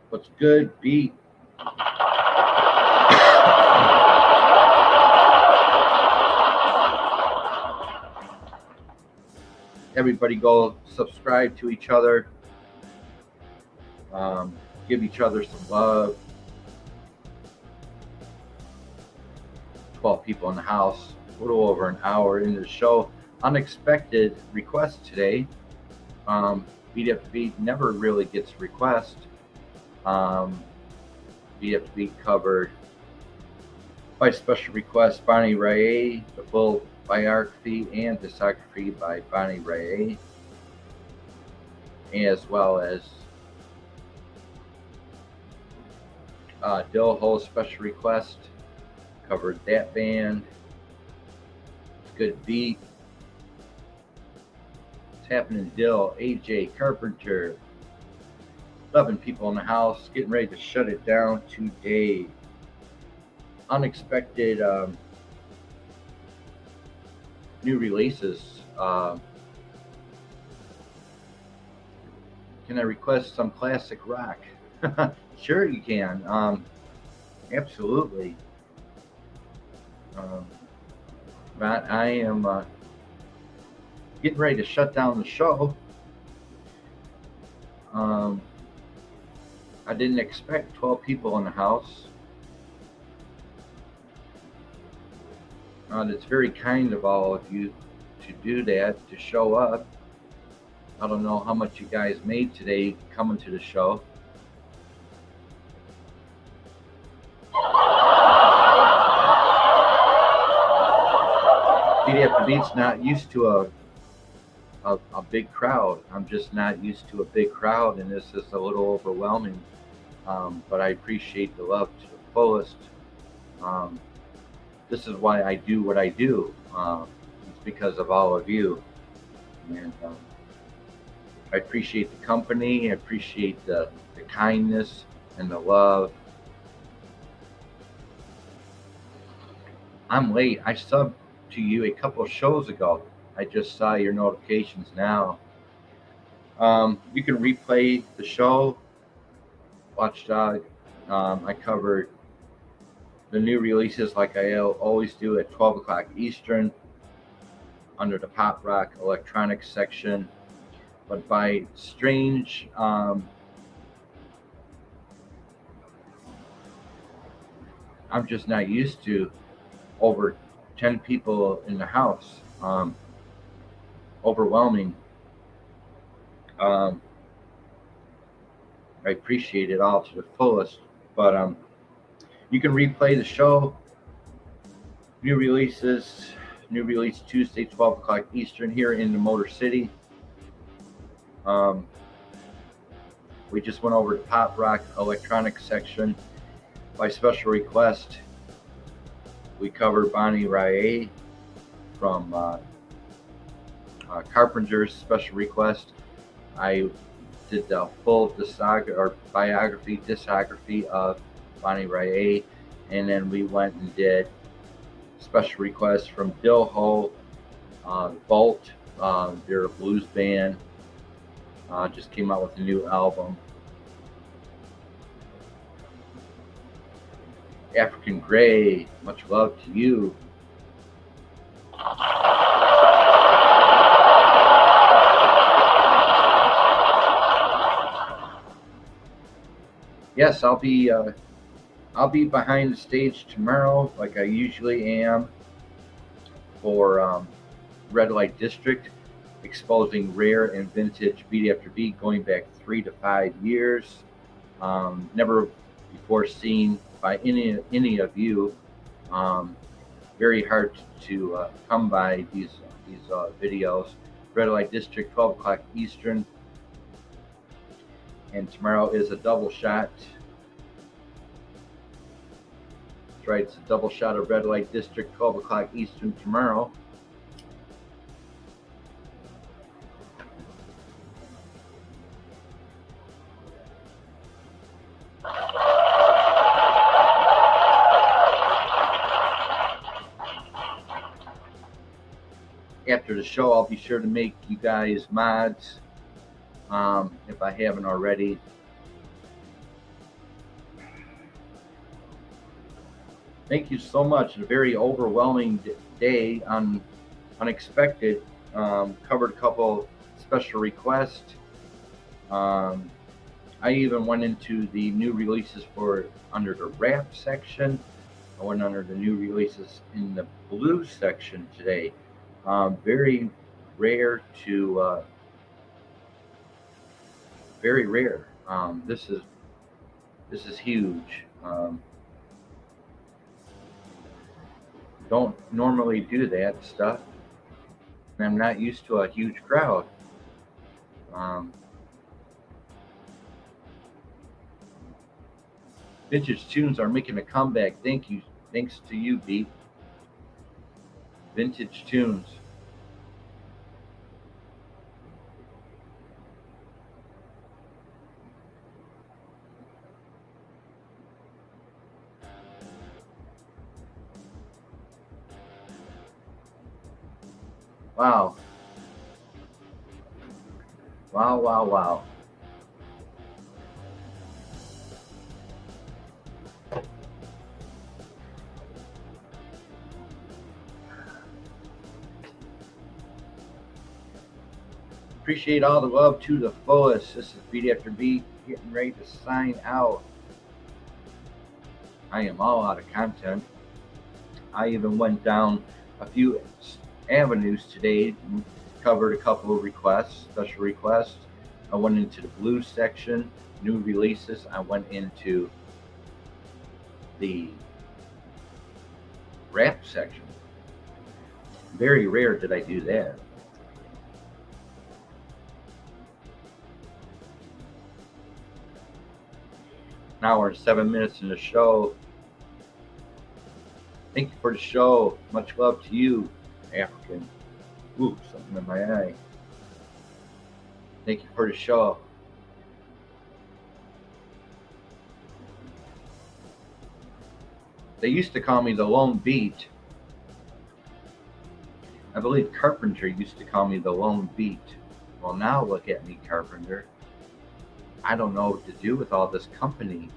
what's good, beat? Everybody go subscribe to each other. Give each other some love. 12 people in the house, a little over an hour into the show. Unexpected request today. BEATAFTERBEAT never really gets request. BEATAFTERBEAT covered by special request Bonnie Raitt, the full biography and discography by Bonnie Raitt, as well as Dill Hall's special request Covered that band. It's good beat. It's happening Dill, AJ, Carpenter. 11 people in the house, getting ready to shut it down today. Unexpected new releases. Can I request some classic rock? Sure, you can. Absolutely. But I am getting ready to shut down the show. I didn't expect 12 people in the house. It's very kind of all of you to do that, to show up. I don't know how much you guys made today coming to the show. BEATAFTERBEAT's not used to a big crowd. I'm just not used to a big crowd, and this is a little overwhelming. But I appreciate the love to the fullest. This is why I do what I do. It's because of all of you. And I appreciate the company. I appreciate the kindness and the love. I'm late. I subbed to you a couple of shows ago. I just saw your notifications now. You can replay the show. Watchdog. I covered the new releases like I always do at 12 o'clock Eastern under the pop rock electronics section. But by strange I'm just not used to over 10 people in the house. Overwhelming. I appreciate it all to the fullest. But you can replay the show. New releases, new release Tuesday, 12 o'clock Eastern here in the Motor City. We just went over the pop rock electronics section. By special request, we covered Bonnie Raitt from Carpenter's special request. I did the full discography of Bonnie Raitt, and then we went and did special requests from Dill Ho, Bolt. They're a blues band. Just came out with a new album. African Grey, much love to you. Yes, I'll be behind the stage tomorrow, like I usually am, for Red Light District, exposing rare and vintage Beat After Beat going back 3 to 5 years. Never before seen by any of you. Very hard to come by these videos. Red Light District, 12 o'clock Eastern. And tomorrow is a double shot. That's right, it's a double shot of Red Light District, 12 o'clock Eastern tomorrow. After the show, I'll be sure to make you guys mods, if I haven't already. Thank you so much. A very overwhelming day, unexpected. Covered a couple special requests. I even went into the new releases for under the rap section. I went under the new releases in the blues section today. Very rare to very rare. This is huge. Don't normally do that stuff. I'm not used to a huge crowd. Vintage tunes are making a comeback. Thank you Thanks to you, Beat. Vintage tunes. Wow. Wow, wow, wow. Appreciate all the love to the fullest. This is Beat After Beat, getting ready to sign out. I am all out of content. I even went down a few avenues today and covered a couple of requests, special requests. I went into the blues section, new releases. I went into the rap section. Very rare did I do that. An hour and 7 minutes in the show. Thank you for the show. Much love to you, African. Ooh, something in my eye. Thank you for the show. They used to call me the Lone Beat. I believe Carpenter used to call me the Lone Beat. Well, now look at me, Carpenter. I don't know what to do with all this company.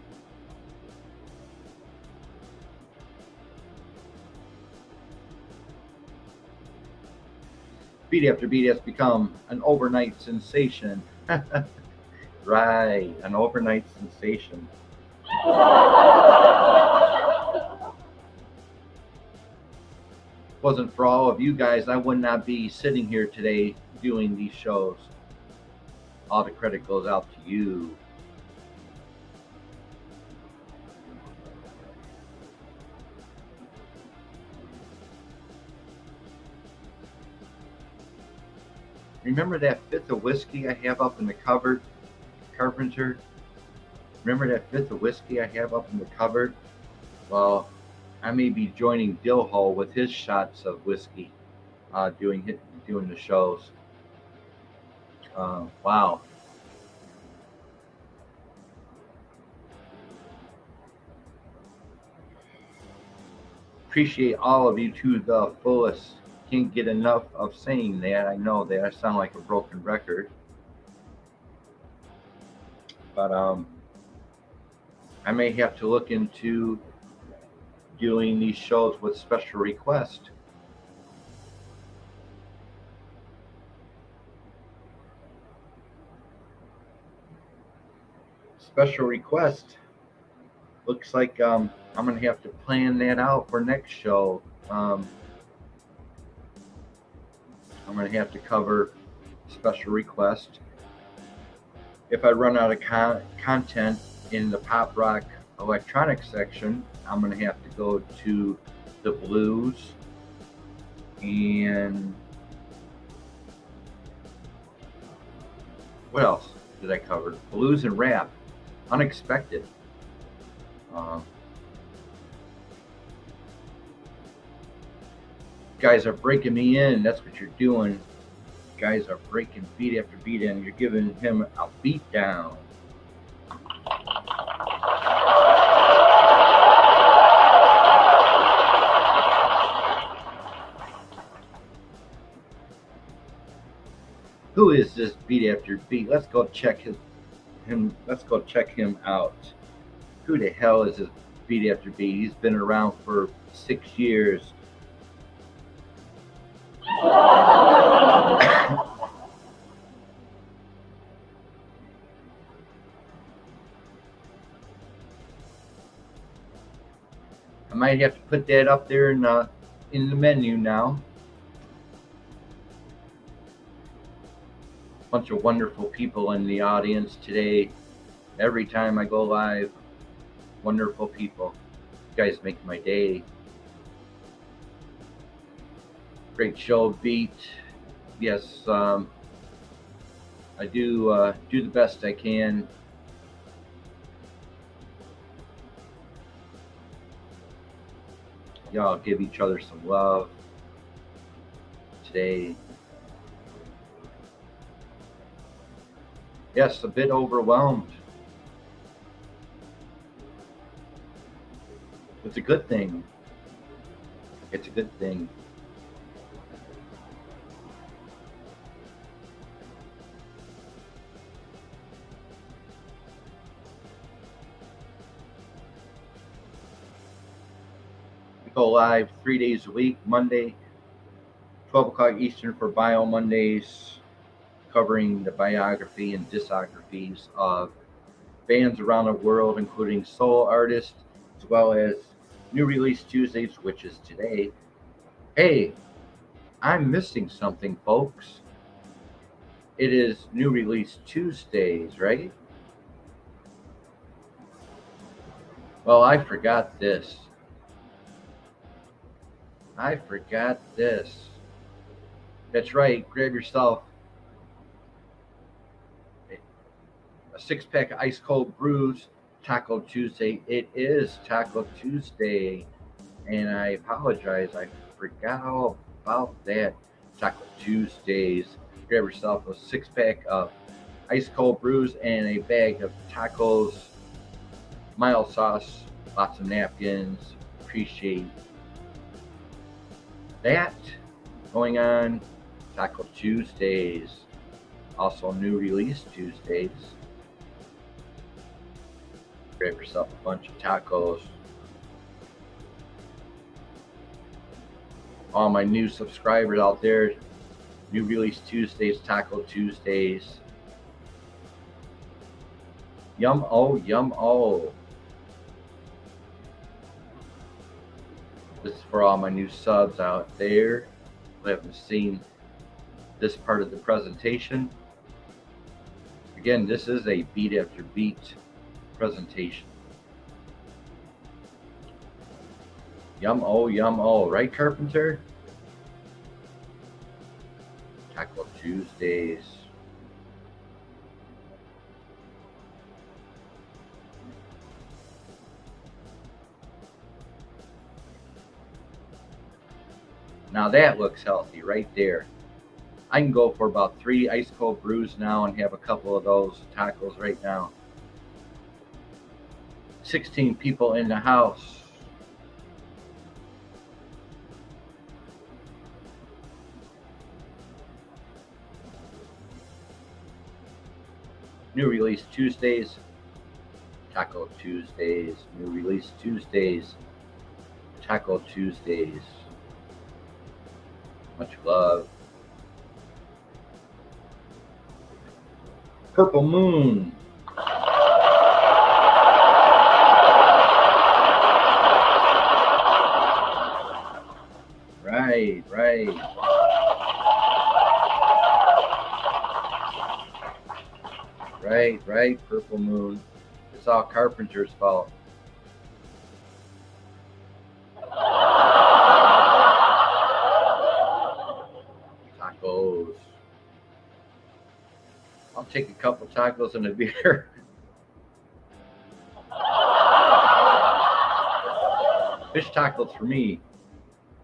Beat After Beat has become an overnight sensation. Right, an overnight sensation. Wasn't for all of you guys, I would not be sitting here today doing these shows. All the credit goes out to you. Remember that fifth of whiskey I have up in the cupboard, Carpenter? Remember that fifth of whiskey I have up in the cupboard? Well, I may be joining Dillhole with his shots of whiskey, doing the shows. Wow. Appreciate all of you to the fullest. Can't get enough of saying that. I know that I sound like a broken record, but I may have to look into doing these shows with special request. Special request. Looks like I'm gonna have to plan that out for next show. I'm gonna have to cover special request. If I run out of content in the pop rock electronic section, I'm gonna have to go to the blues and what else did I cover? Blues and rap. Unexpected. Guys are breaking me in. That's what you're doing. Guys are breaking beat after beat in. You're giving him a beat down. Who is this beat after beat? Let's go check him. Let's go check him out. Who the hell is this beat after beat? He's been around for 6 years. I might have to put that up there in the menu now. Bunch of wonderful people in the audience today. Every time I go live, wonderful people. You guys make my day. Great show, Beat. Yes, I do the best I can. y'all give each other some love today. Yes, a bit overwhelmed. It's a good thing. It's a good thing. We go live 3 days a week, Monday, 12 o'clock Eastern for Bio Mondays, covering the biography and discographies of bands around the world, including solo artists, as well as New Release Tuesdays, which is today. Hey, I'm missing something, folks. It is New Release Tuesdays, right? Well, I forgot this. That's right. Grab yourself a 6-pack of ice cold brews. Taco Tuesday. It is Taco Tuesday, and I apologize. I forgot all about that. Taco Tuesdays. Grab yourself a 6-pack of ice cold brews and a bag of tacos, mild sauce, lots of napkins. Appreciate that going on. Taco Tuesdays, also New Release Tuesdays. Grab yourself a bunch of tacos. All my new subscribers out there, New Release Tuesdays, Taco Tuesdays. Yum oh, yum oh. This is for all my new subs out there who haven't seen this part of the presentation. Again, this is a beat after beat presentation. Yum oh, right, Carpenter? Taco Tuesdays. Now that looks healthy right there. I can go for about 3 ice cold brews now and have a couple of those tacos right now. 16 people in the house. New Release Tuesdays, Taco Tuesdays. New Release Tuesdays, Taco Tuesdays. Much love. Purple Moon. Right. Right, Purple Moon. It's all Carpenter's fault. Tacos. I'll take a couple tacos and a beer. Fish tacos for me.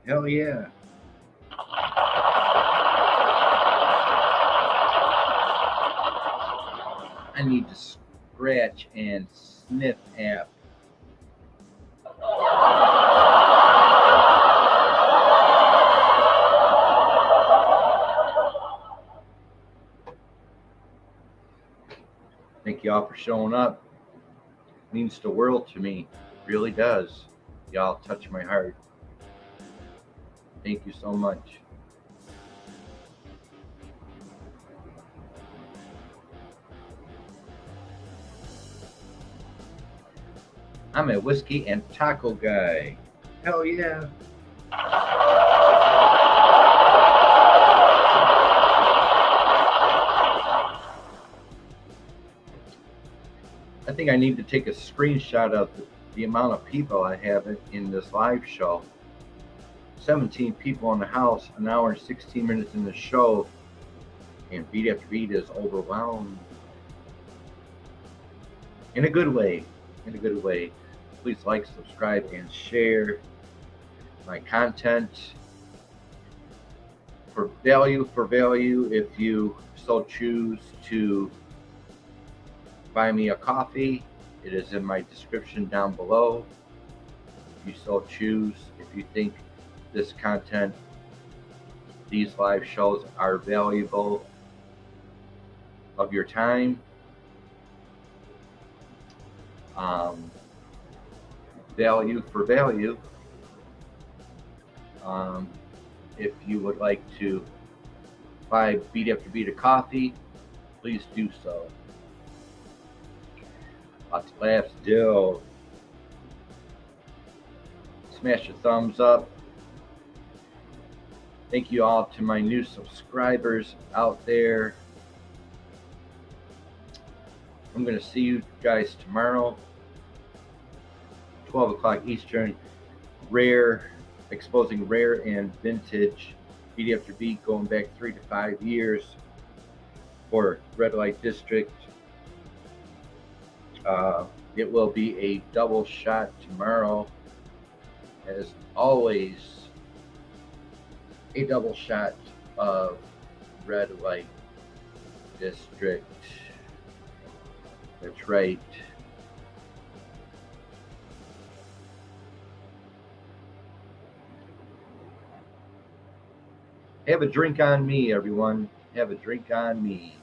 Hell yeah. I need to scratch and sniff at. Thank y'all for showing up. It means the world to me. It really does. Y'all touch my heart. Thank you so much. I'm a whiskey and taco guy. Hell yeah. I think I need to take a screenshot of the amount of people I have in this live show. 17 people in the house, an hour and 16 minutes in the show, and beat after beat is overwhelmed. In a good way. Please like, subscribe, and share. my content for value. If you so choose to buy me a coffee, it is in my description down below. If you so choose, if you think this content, these live shows are valuable of your time, value for value, if you would like to buy Beat After Beat a coffee, please do so. Lots of laughs, still. Smash a thumbs up. Thank you all to my new subscribers out there. I'm going to see you guys tomorrow, 12 o'clock Eastern. Exposing rare and vintage Beat After Beat going back 3 to 5 years for Red Light District. It will be a double shot tomorrow. As always, a double shot of Red Light District. That's right. Have a drink on me, everyone. Have a drink on me.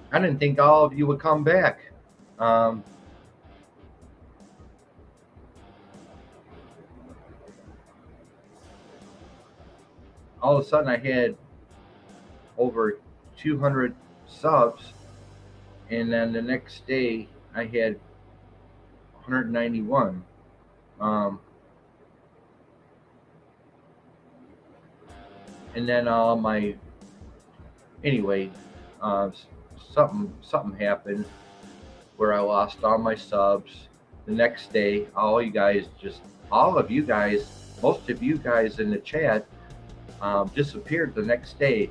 I didn't think all of you would come back. All of a sudden, I had over 200 subs, and then the next day, I had 191. And then anyway, something happened where I lost all my subs. The next day, all of you guys, most of you guys in the chat disappeared the next day.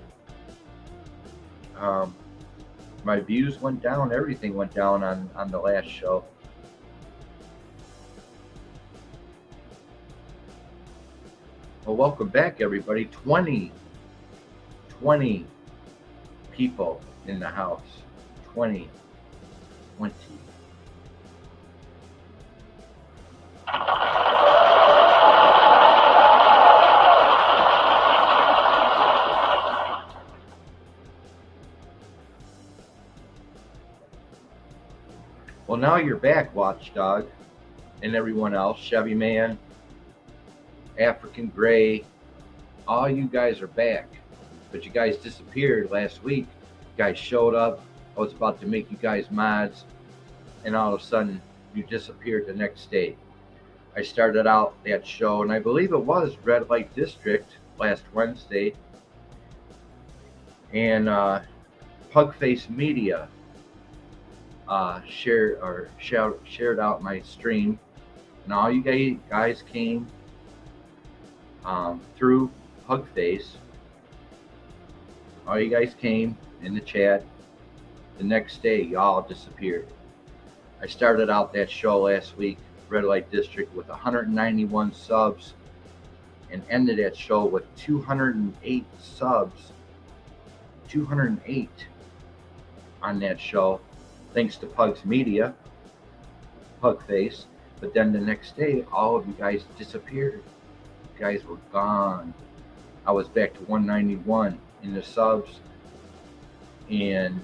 My views went down, everything went down on the last show. Well, welcome back, everybody. 20 people in the house. 20. Well, now you're back, Watchdog, and everyone else. Chevy Man, African Gray, all you guys are back. But you guys disappeared last week. You guys showed up. I was about to make you guys mods, and all of a sudden, you disappeared the next day. I started out that show, and I believe it was Red Light District last Wednesday, and Pugface Media shared out my stream, and all you guys came through Pugface. All you guys came in the chat. The next day, y'all disappeared. I started out that show last week, Red Light District, with 191 subs, and ended that show with 208 subs. 208 on that show, thanks to Pugs Media, Pugface. But then the next day, all of you guys disappeared. You guys were gone. I was back to 191 in the subs, and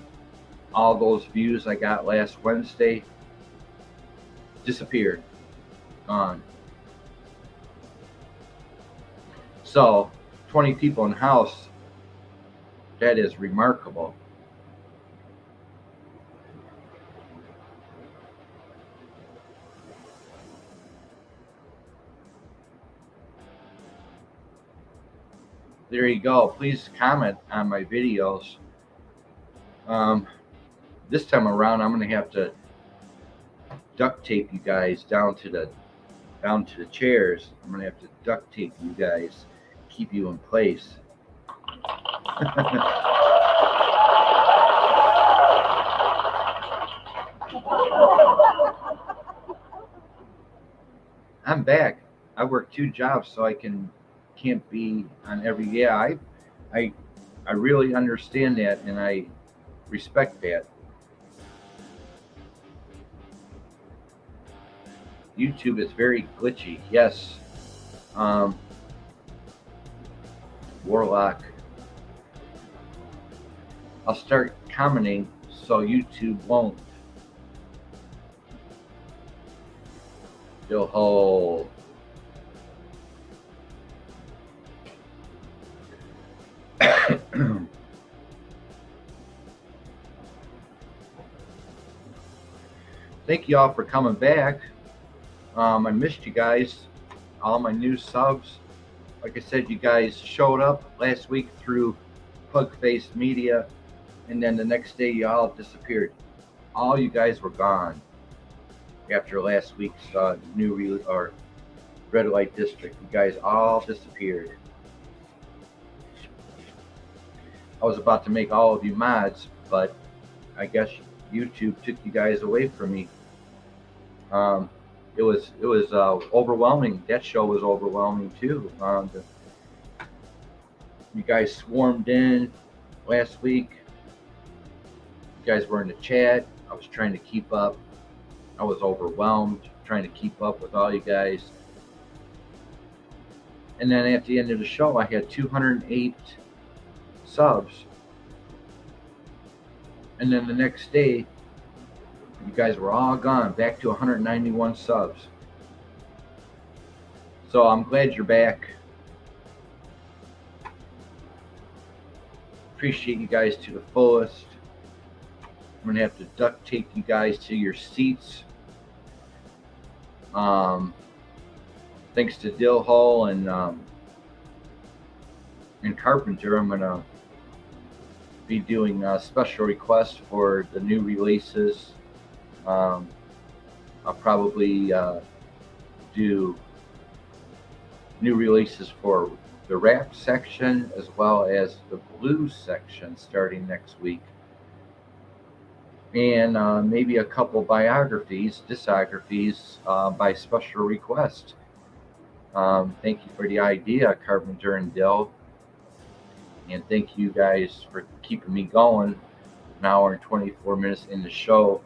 all those views I got last Wednesday disappeared, gone. So 20 people in the house, that is remarkable. There you go. Please comment on my videos. This time around, I'm going to have to duct tape you guys down to the chairs. I'm going to have to duct tape you guys, keep you in place. I'm back. I work 2 jobs, so can't be on every. Yeah, I, I really understand that, and I respect that. YouTube is very glitchy. Yes, um, Warlock. I'll start commenting so YouTube won't. The whole. Thank you all for coming back. I missed you guys, all my new subs. Like I said, you guys showed up last week through Pugface Media, and then the next day you all disappeared. All you guys were gone after last week's or red light district. You guys all disappeared. I was about to make all of you mods, but I guess YouTube took you guys away from me. It was overwhelming. That show was overwhelming too. You guys swarmed in last week. You guys were in the chat. I was trying to keep up. I was overwhelmed trying to keep up with all you guys. And then at the end of the show, I had 208 subs. And then the next day, you guys were all gone, back to 191 subs. So I'm glad you're back. Appreciate you guys to the fullest. I'm going to have to duct tape you guys to your seats. Thanks to Dill Hall and Carpenter, I'm going to be doing a special requests for the new releases. I'll probably do new releases for the rap section as well as the blues section starting next week. And maybe a couple discographies by special request. Thank you for the idea, Carpenter and Dill. And thank you guys for keeping me going an hour and 24 minutes in the show.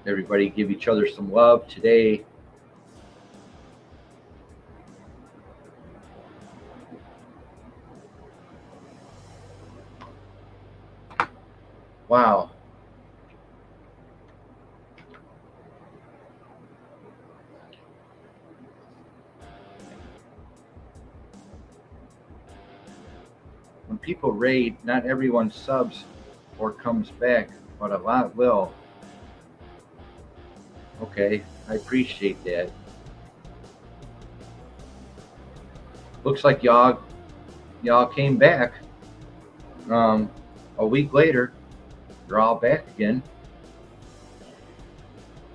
Everybody give each other some love today. Wow. When people raid, not everyone subs or comes back, but a lot will. Okay, I appreciate that. Looks like y'all came back. A week later, you're all back again.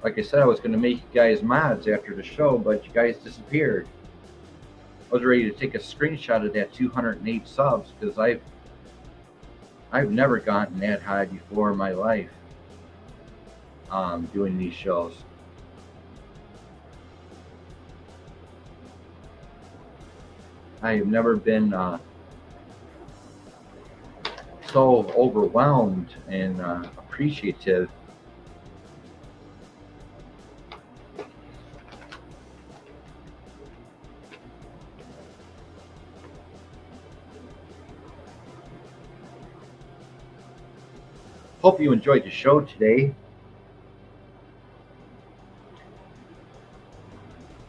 Like I said, I was going to make you guys mods after the show, but you guys disappeared. I was ready to take a screenshot of that 208 subs because I've never gotten that high before in my life doing these shows. I have never been so overwhelmed and appreciative. Hope you enjoyed the show today.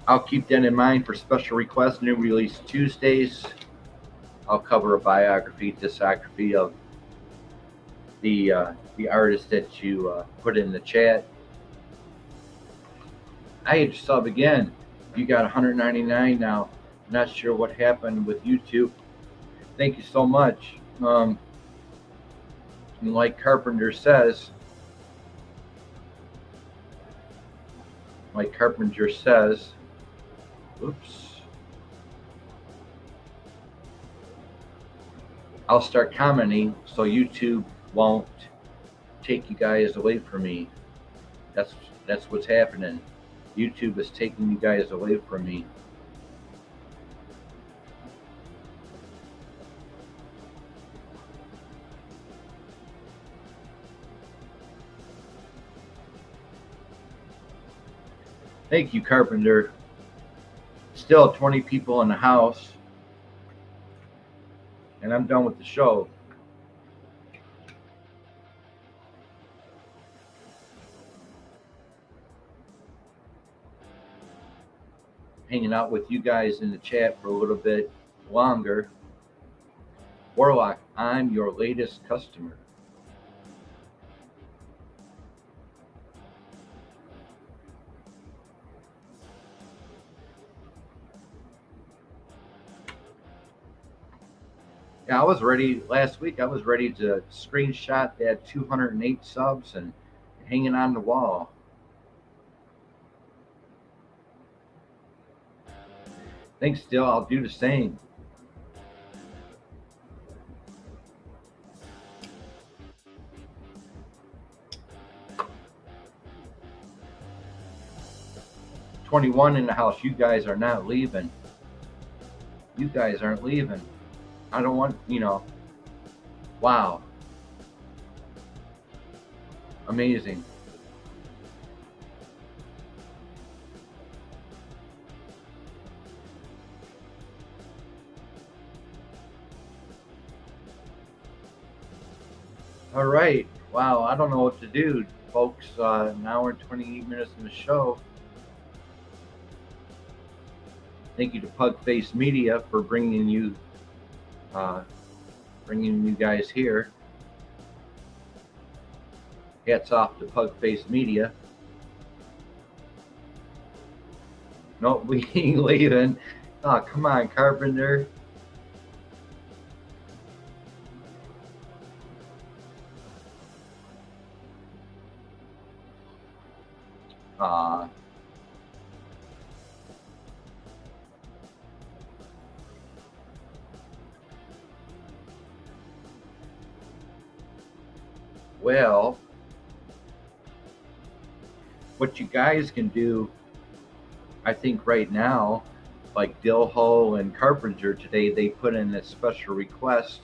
I'll keep that in mind for special requests, new release Tuesdays. I'll cover a biography, discography of the artist that you put in the chat. I had to sub again. You got 199 now. Not sure what happened with YouTube. Thank you so much. And like Carpenter says, oops. I'll start commenting so YouTube won't take you guys away from me. That's That's what's happening. YouTube is taking you guys away from me. Thank you, Carpenter. Still 20 people in the house, and I'm done with the show. Hanging out with you guys in the chat for a little bit longer. Warlock, I'm your latest customer. Yeah, I was ready last week. I was ready to screenshot that 208 subs and hanging on the wall. Thanks, Still. I'll do the same. "21 in the house. You guys are not leaving. You guys aren't leaving. I don't want, wow. Amazing. All right. Wow. I don't know what to do, folks. An hour and 28 minutes in the show. Thank you to Pugface Media for bringing you guys here. Hats off to Pugface Media. No, we ain't leaving. Oh, come on, Carpenter. Well, what you guys can do, I think right now, like Dillhull and Carpenter today, they put in a special request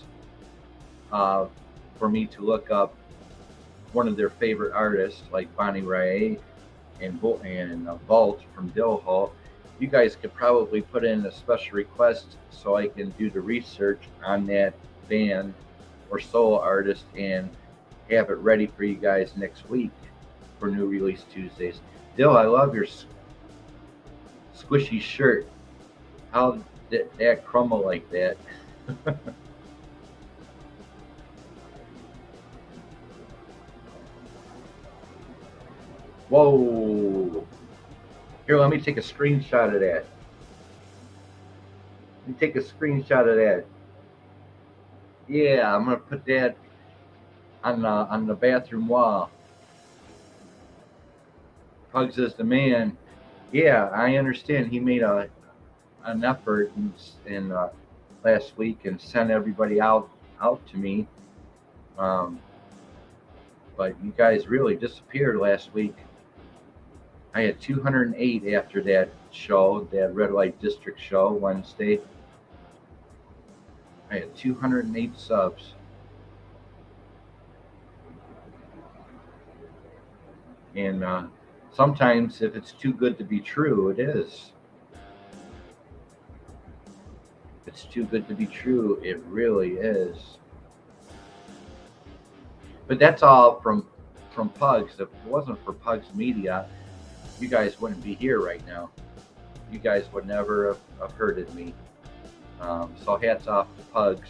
for me to look up one of their favorite artists, like Bonnie Raitt and Vault from Dillhull. You guys could probably put in a special request so I can do the research on that band or solo artist and have it ready for you guys next week for New Release Tuesdays. Dill, I love your squishy shirt. How did that crumble like that? Whoa. Here, let me take a screenshot of that. Let me take a screenshot of that. Yeah, I'm going to put that on the bathroom wall. Pugs is the man. Yeah, I understand. He made an effort in last week and sent everybody out to me. But you guys really disappeared last week. I had 208 after that show, that Red Light District show Wednesday. I had 208 subs. And sometimes if it's too good to be true, it is. If it's too good to be true, it really is. But that's all from Pugs. If it wasn't for Pugs Media, you guys wouldn't be here right now. You guys would never have heard of me. So hats off to Pugs.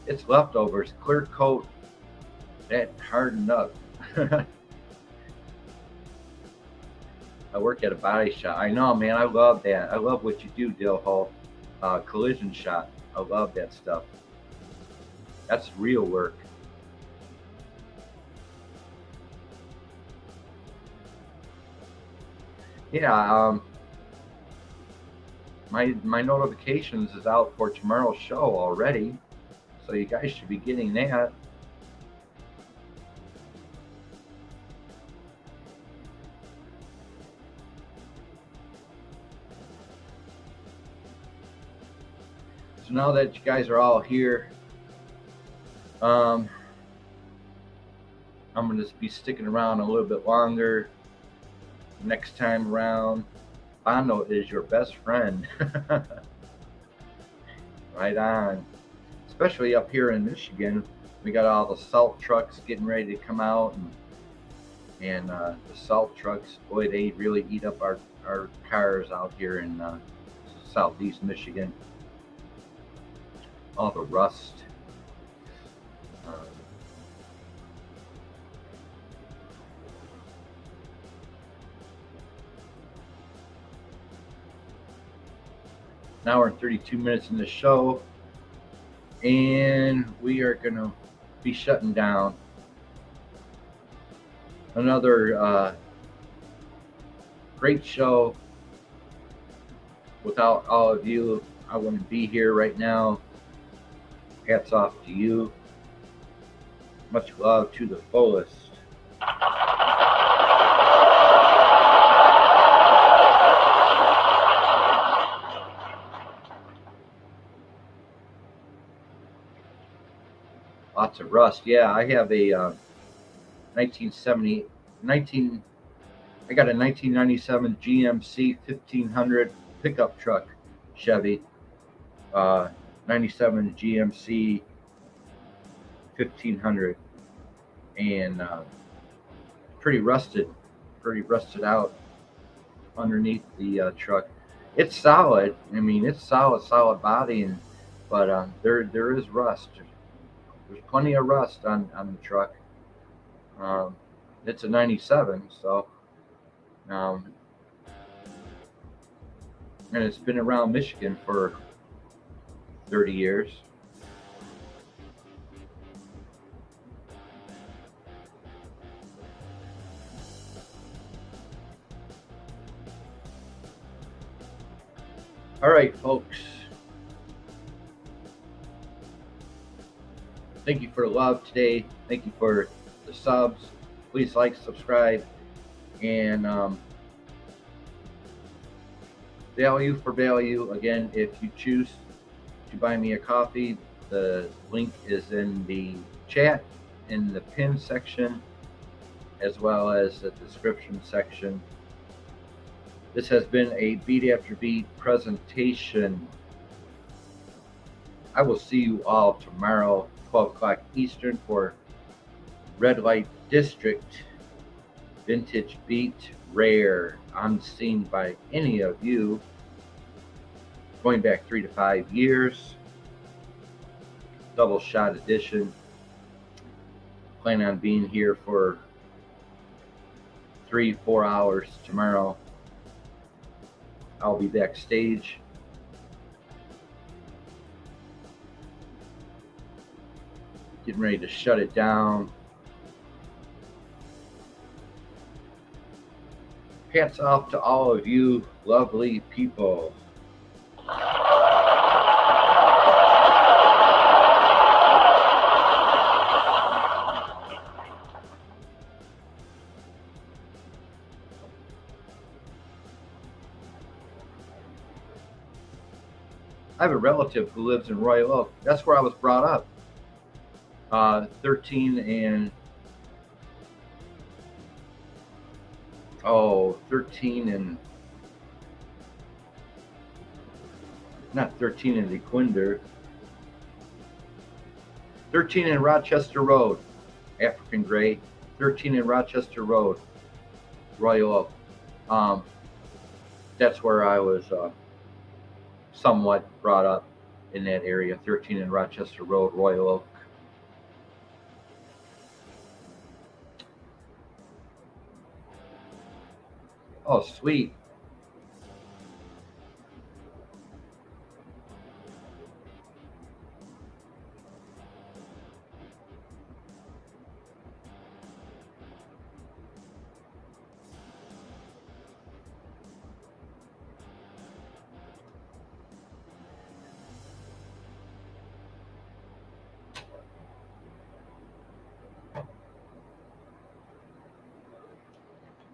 It's leftovers. Clear coat. That hardened up. I work at a body shop. I know, man. I love that. I love what you do, Dillhull. Collision shop. I love that stuff. That's real work. Yeah. My notifications is out for tomorrow's show already, so you guys should be getting that. So now that you guys are all here, I'm going to be sticking around a little bit longer. Next time around, Bondo is your best friend. Right on. Especially up here in Michigan, we got all the salt trucks getting ready to come out, and the salt trucks, boy, they really eat up our cars out here in southeast Michigan. All the rust. An hour and 32 minutes in the show, and we are going to be shutting down. Another great show. Without all of you, I wouldn't be here right now. Hats off to you. Much love to the fullest. Lots of rust. Yeah, I have a 1970, I got a 1997 GMC 1500 pickup truck, Chevy. 97 GMC 1500, and pretty rusted out underneath the truck. It's solid. I mean, it's solid body, but there is rust. There's plenty of rust on the truck. It's a 97, so and it's been around Michigan for 30 years. All right, folks. Thank you for the love today. Thank you for the subs. Please like, subscribe, and value for value. Again, if you choose to buy me a coffee, the link is in the chat, in the pin section, as well as the description section. This has been a Beat After Beat presentation. I will see you all tomorrow, 12 o'clock Eastern, for Red Light District Vintage Beat Rare, unseen by any of you, going back 3 to 5 years. Double shot edition. Plan on being here for 3-4 hours tomorrow. I'll be backstage. Getting ready to shut it down. Hats off to all of you lovely people. I have a relative who lives in Royal Oak. That's where I was brought up. 13 and 13 in DeQuinder. 13 in Rochester Road, African Gray. 13 in Rochester Road, Royal Oak. That's where I was somewhat brought up, in that area. 13 in Rochester Road, Royal Oak. Oh, sweet.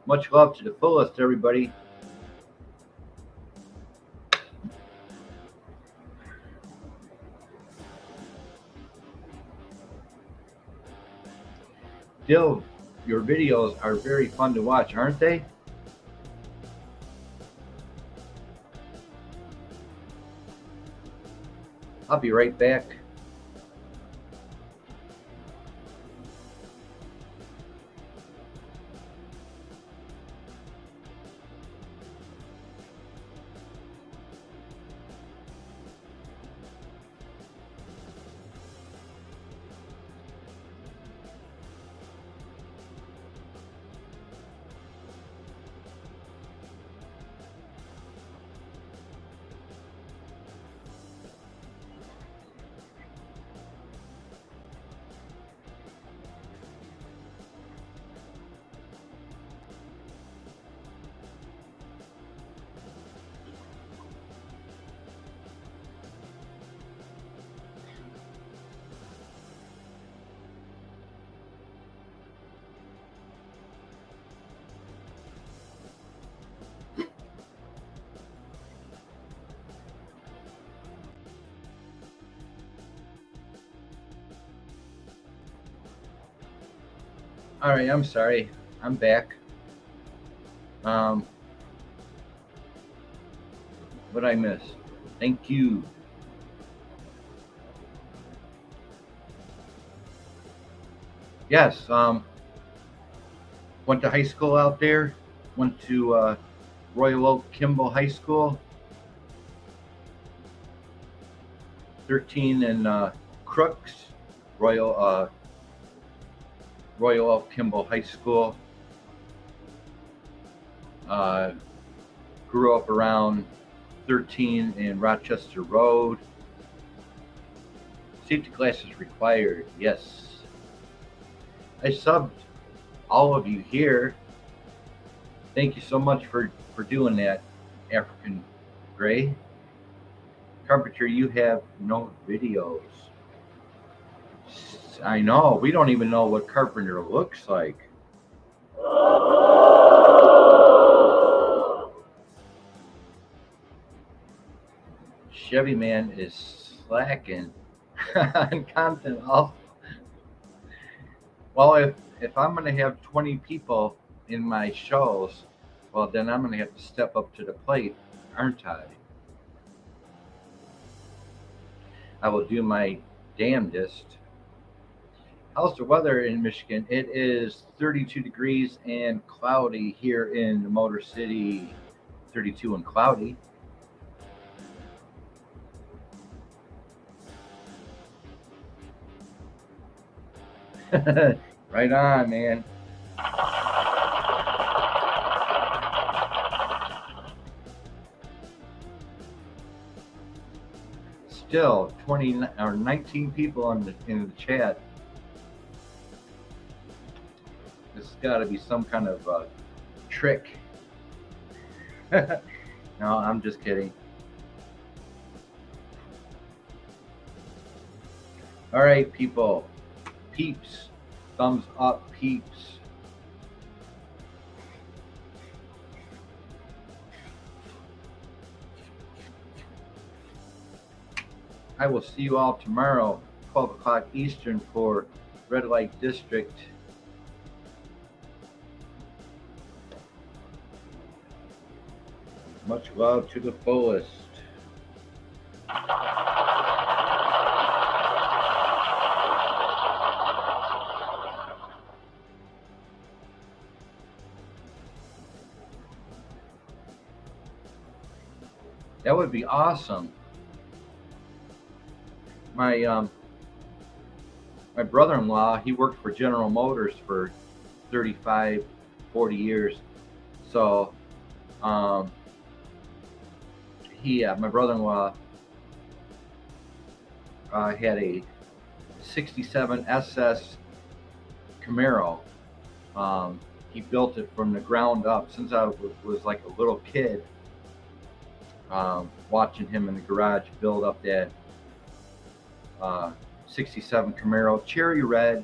Much love to the fullest, everybody. Still, your videos are very fun to watch, aren't they? I'll be right back. All right, I'm sorry. I'm back. What I miss? Thank you. Yes. Went to high school out there. Went to Royal Oak Kimball High School. 13 in Crooks. Royal Oak Kimball High School. Grew up around 13 in Rochester Road. Safety glasses required, yes. I subbed all of you here. Thank you so much for doing that, African Gray. Carpenter, you have no videos. I know, we don't even know what Carpenter looks like. Chevy Man is slacking on content also. Well, if I'm going to have 20 people in my shows, well, then I'm going to have to step up to the plate, aren't I? I will do my damnedest. How's the weather in Michigan? It is 32 degrees and cloudy here in the Motor City. 32 and cloudy. Right on, man. Still 20 or 19 people in the chat. This has got to be some kind of trick. No, I'm just kidding. All right, people. Peeps. Thumbs up, peeps. I will see you all tomorrow, 12 o'clock Eastern for Red Light District. Much love to the fullest. That would be awesome. My brother-in-law, he worked for General Motors for 35, 40 years. So my brother-in-law had a 67 SS Camaro. He built it from the ground up since I was like a little kid, watching him in the garage build up that 67 Camaro, cherry red,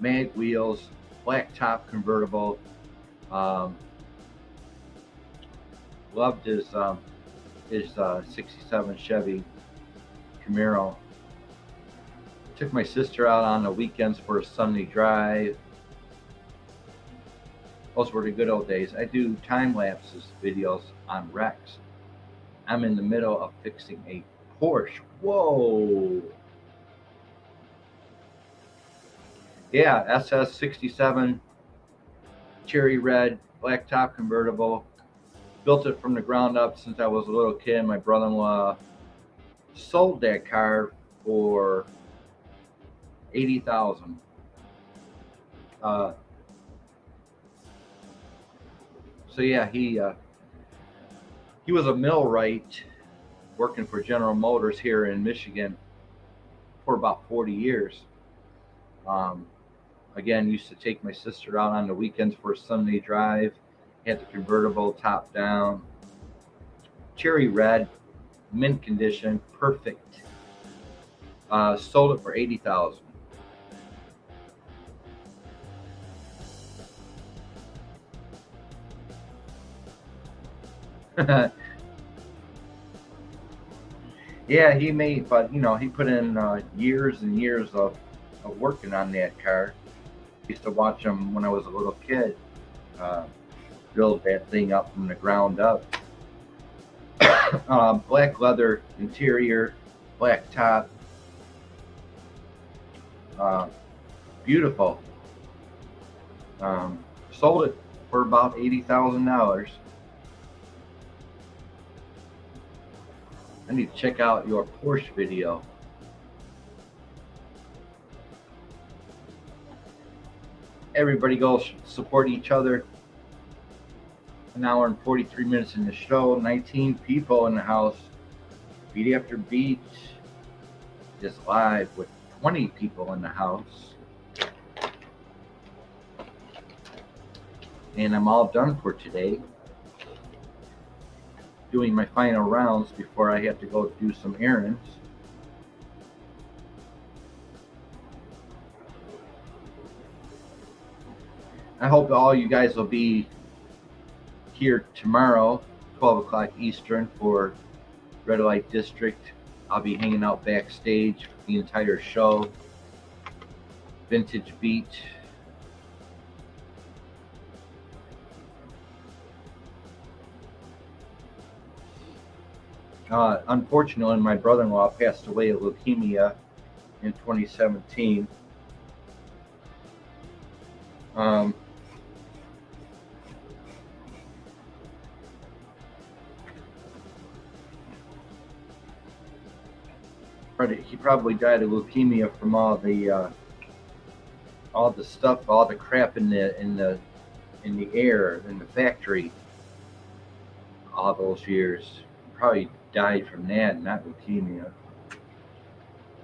mag wheels, black top convertible. Loved his 67 Chevy Camaro. Took my sister out on the weekends for a Sunday drive. Those were the good old days. I do time lapses videos on Rex. I'm in the middle of fixing a Porsche. Whoa! Yeah, SS67, cherry red, black top convertible. Built it from the ground up since I was a little kid. My brother-in-law sold that car for 80,000. Uh, so yeah, he was a millwright working for General Motors here in Michigan for about 40 years. Um, Again, used to take my sister out on the weekends for a Sunday drive. Had the convertible top down, cherry red, mint condition, perfect. Sold it for 80,000. Yeah, he made, but he put in years and years of working on that car. Used to watch him when I was a little kid, uh, build that thing up from the ground up. Black leather interior, black top, uh, beautiful. Sold it for about $80,000. I need to check out your Porsche video. Everybody go support each other. An hour and 43 minutes in the show, 19 people in the house. Beat After Beat is live with 20 people in the house. And I'm all done for today. Doing my final rounds before I have to go do some errands. I hope all you guys will be here tomorrow, 12 o'clock Eastern, for Red Light District. I'll be hanging out backstage for the entire show. Vintage Beat. Unfortunately, my brother-in-law passed away of leukemia in 2017. He probably died of leukemia from all the stuff, all the crap in the air in the factory all those years. Probably died from that, not leukemia.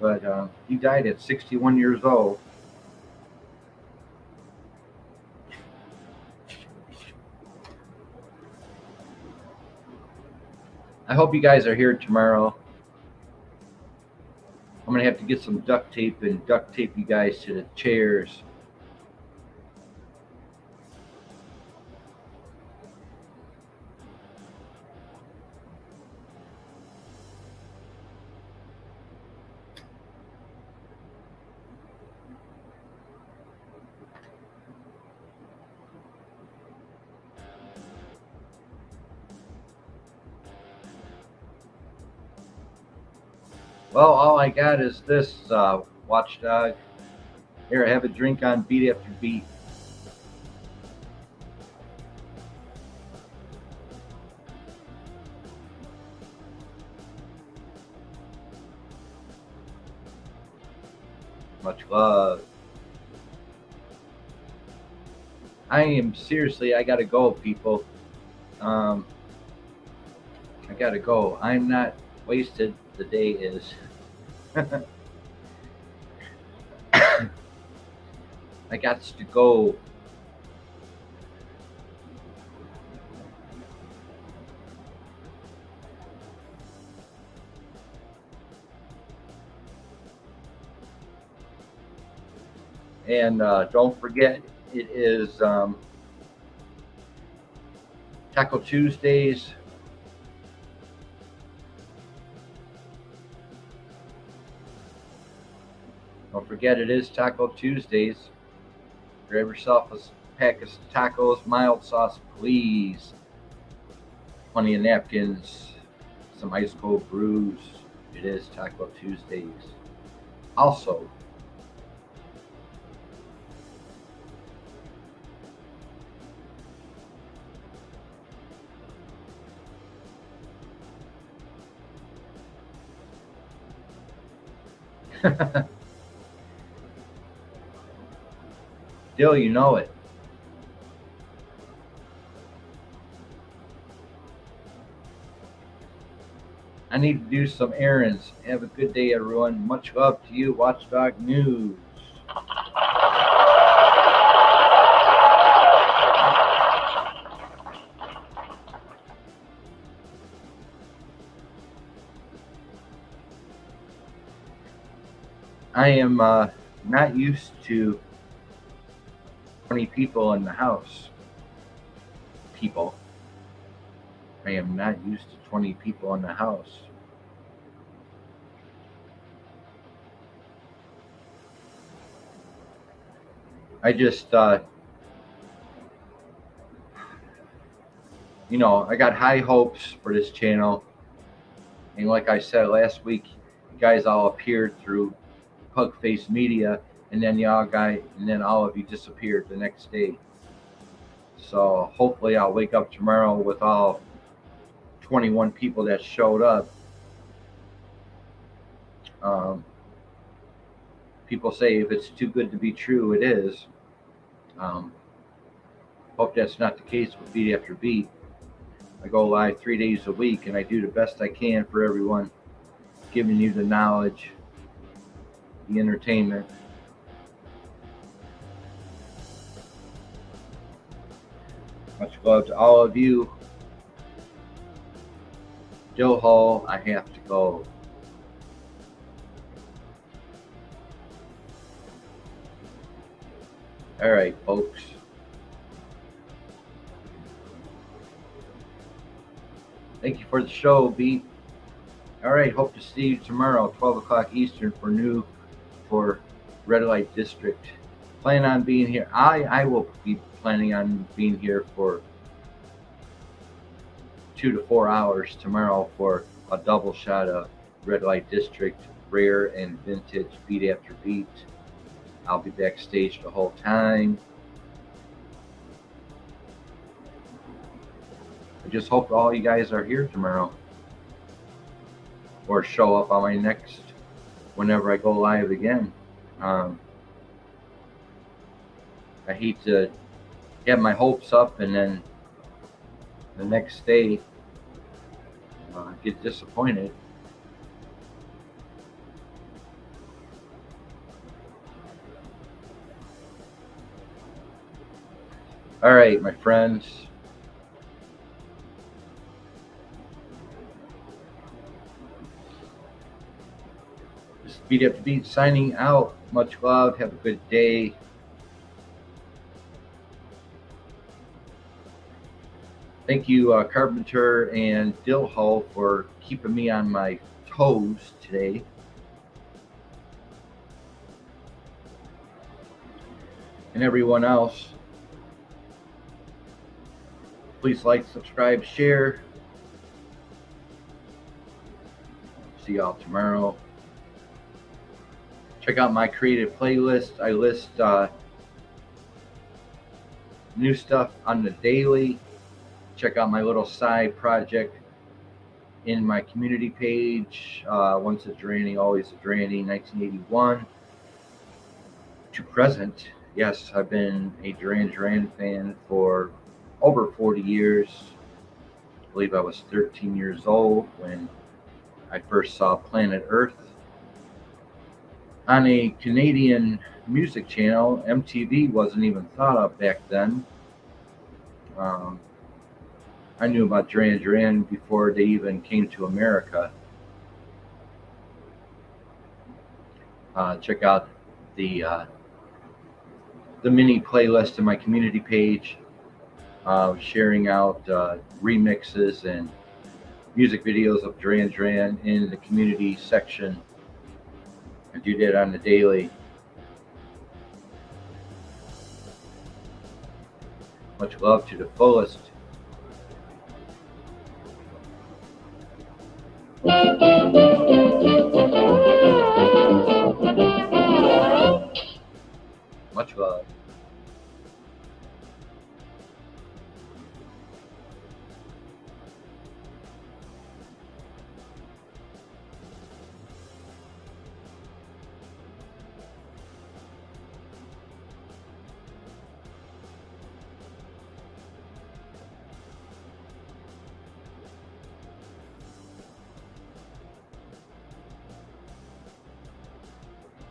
But he died at 61 years old. I hope you guys are here tomorrow. I'm gonna have to get some duct tape and duct tape you guys to the chairs. Well, all I got is this, watchdog. Here, have a drink on Beat After Beat. Much love. I am seriously, I gotta go, people. I gotta go. I'm not wasted. The day is. I got to go. And don't forget, it is Taco Tuesdays. Don't forget, it is Taco Tuesdays. Grab yourself pack of tacos, mild sauce, please. Plenty of napkins, some ice cold brews. It is Taco Tuesdays. Also, Dill, you know it. I need to do some errands. Have a good day, everyone. Much love to you, Watchdog News. I am not used to 20 people in the house. People. I am not used to 20 people in the house. I just, I got high hopes for this channel. And like I said last week, you guys all appeared through Pugface Media, and then all of you disappeared the next day. So hopefully I'll wake up tomorrow with all 21 people that showed up. People say if it's too good to be true, it is. Hope that's not the case with Beat After Beat. I go live 3 days a week, and I do the best I can for everyone, giving you the knowledge, the entertainment. Much love to all of you. Dill Hall, I have to go. All right, folks. Thank you for the show, Beat. All right, hope to see you tomorrow, 12 o'clock Eastern for Red Light District. Plan on being here. I will be planning on being here for 2 to 4 hours tomorrow for a double shot of Red Light District, rare and vintage Beat After Beat. I'll be backstage the whole time. I just hope all you guys are here tomorrow, or show up on my next, whenever I go live again. I hate to have my hopes up and then the next day get disappointed. All right, my friends. This is Beat After Beat signing out. Much love. Have a good day. Thank you, Carpenter and Dillhull, for keeping me on my toes today. And everyone else, please like, subscribe, share. See y'all tomorrow. Check out my creative playlist. I list new stuff on the daily. Check out my little side project in my community page. Once a Durani, always a Durani, 1981 to present. Yes, I've been a Duran Duran fan for over 40 years. I believe I was 13 years old when I first saw Planet Earth on a Canadian music channel. MTV wasn't even thought of back then. I knew about Duran Duran before they even came to America. Check out the mini playlist in my community page, sharing out remixes and music videos of Duran Duran in the community section. I do that on the daily. Much love to the fullest.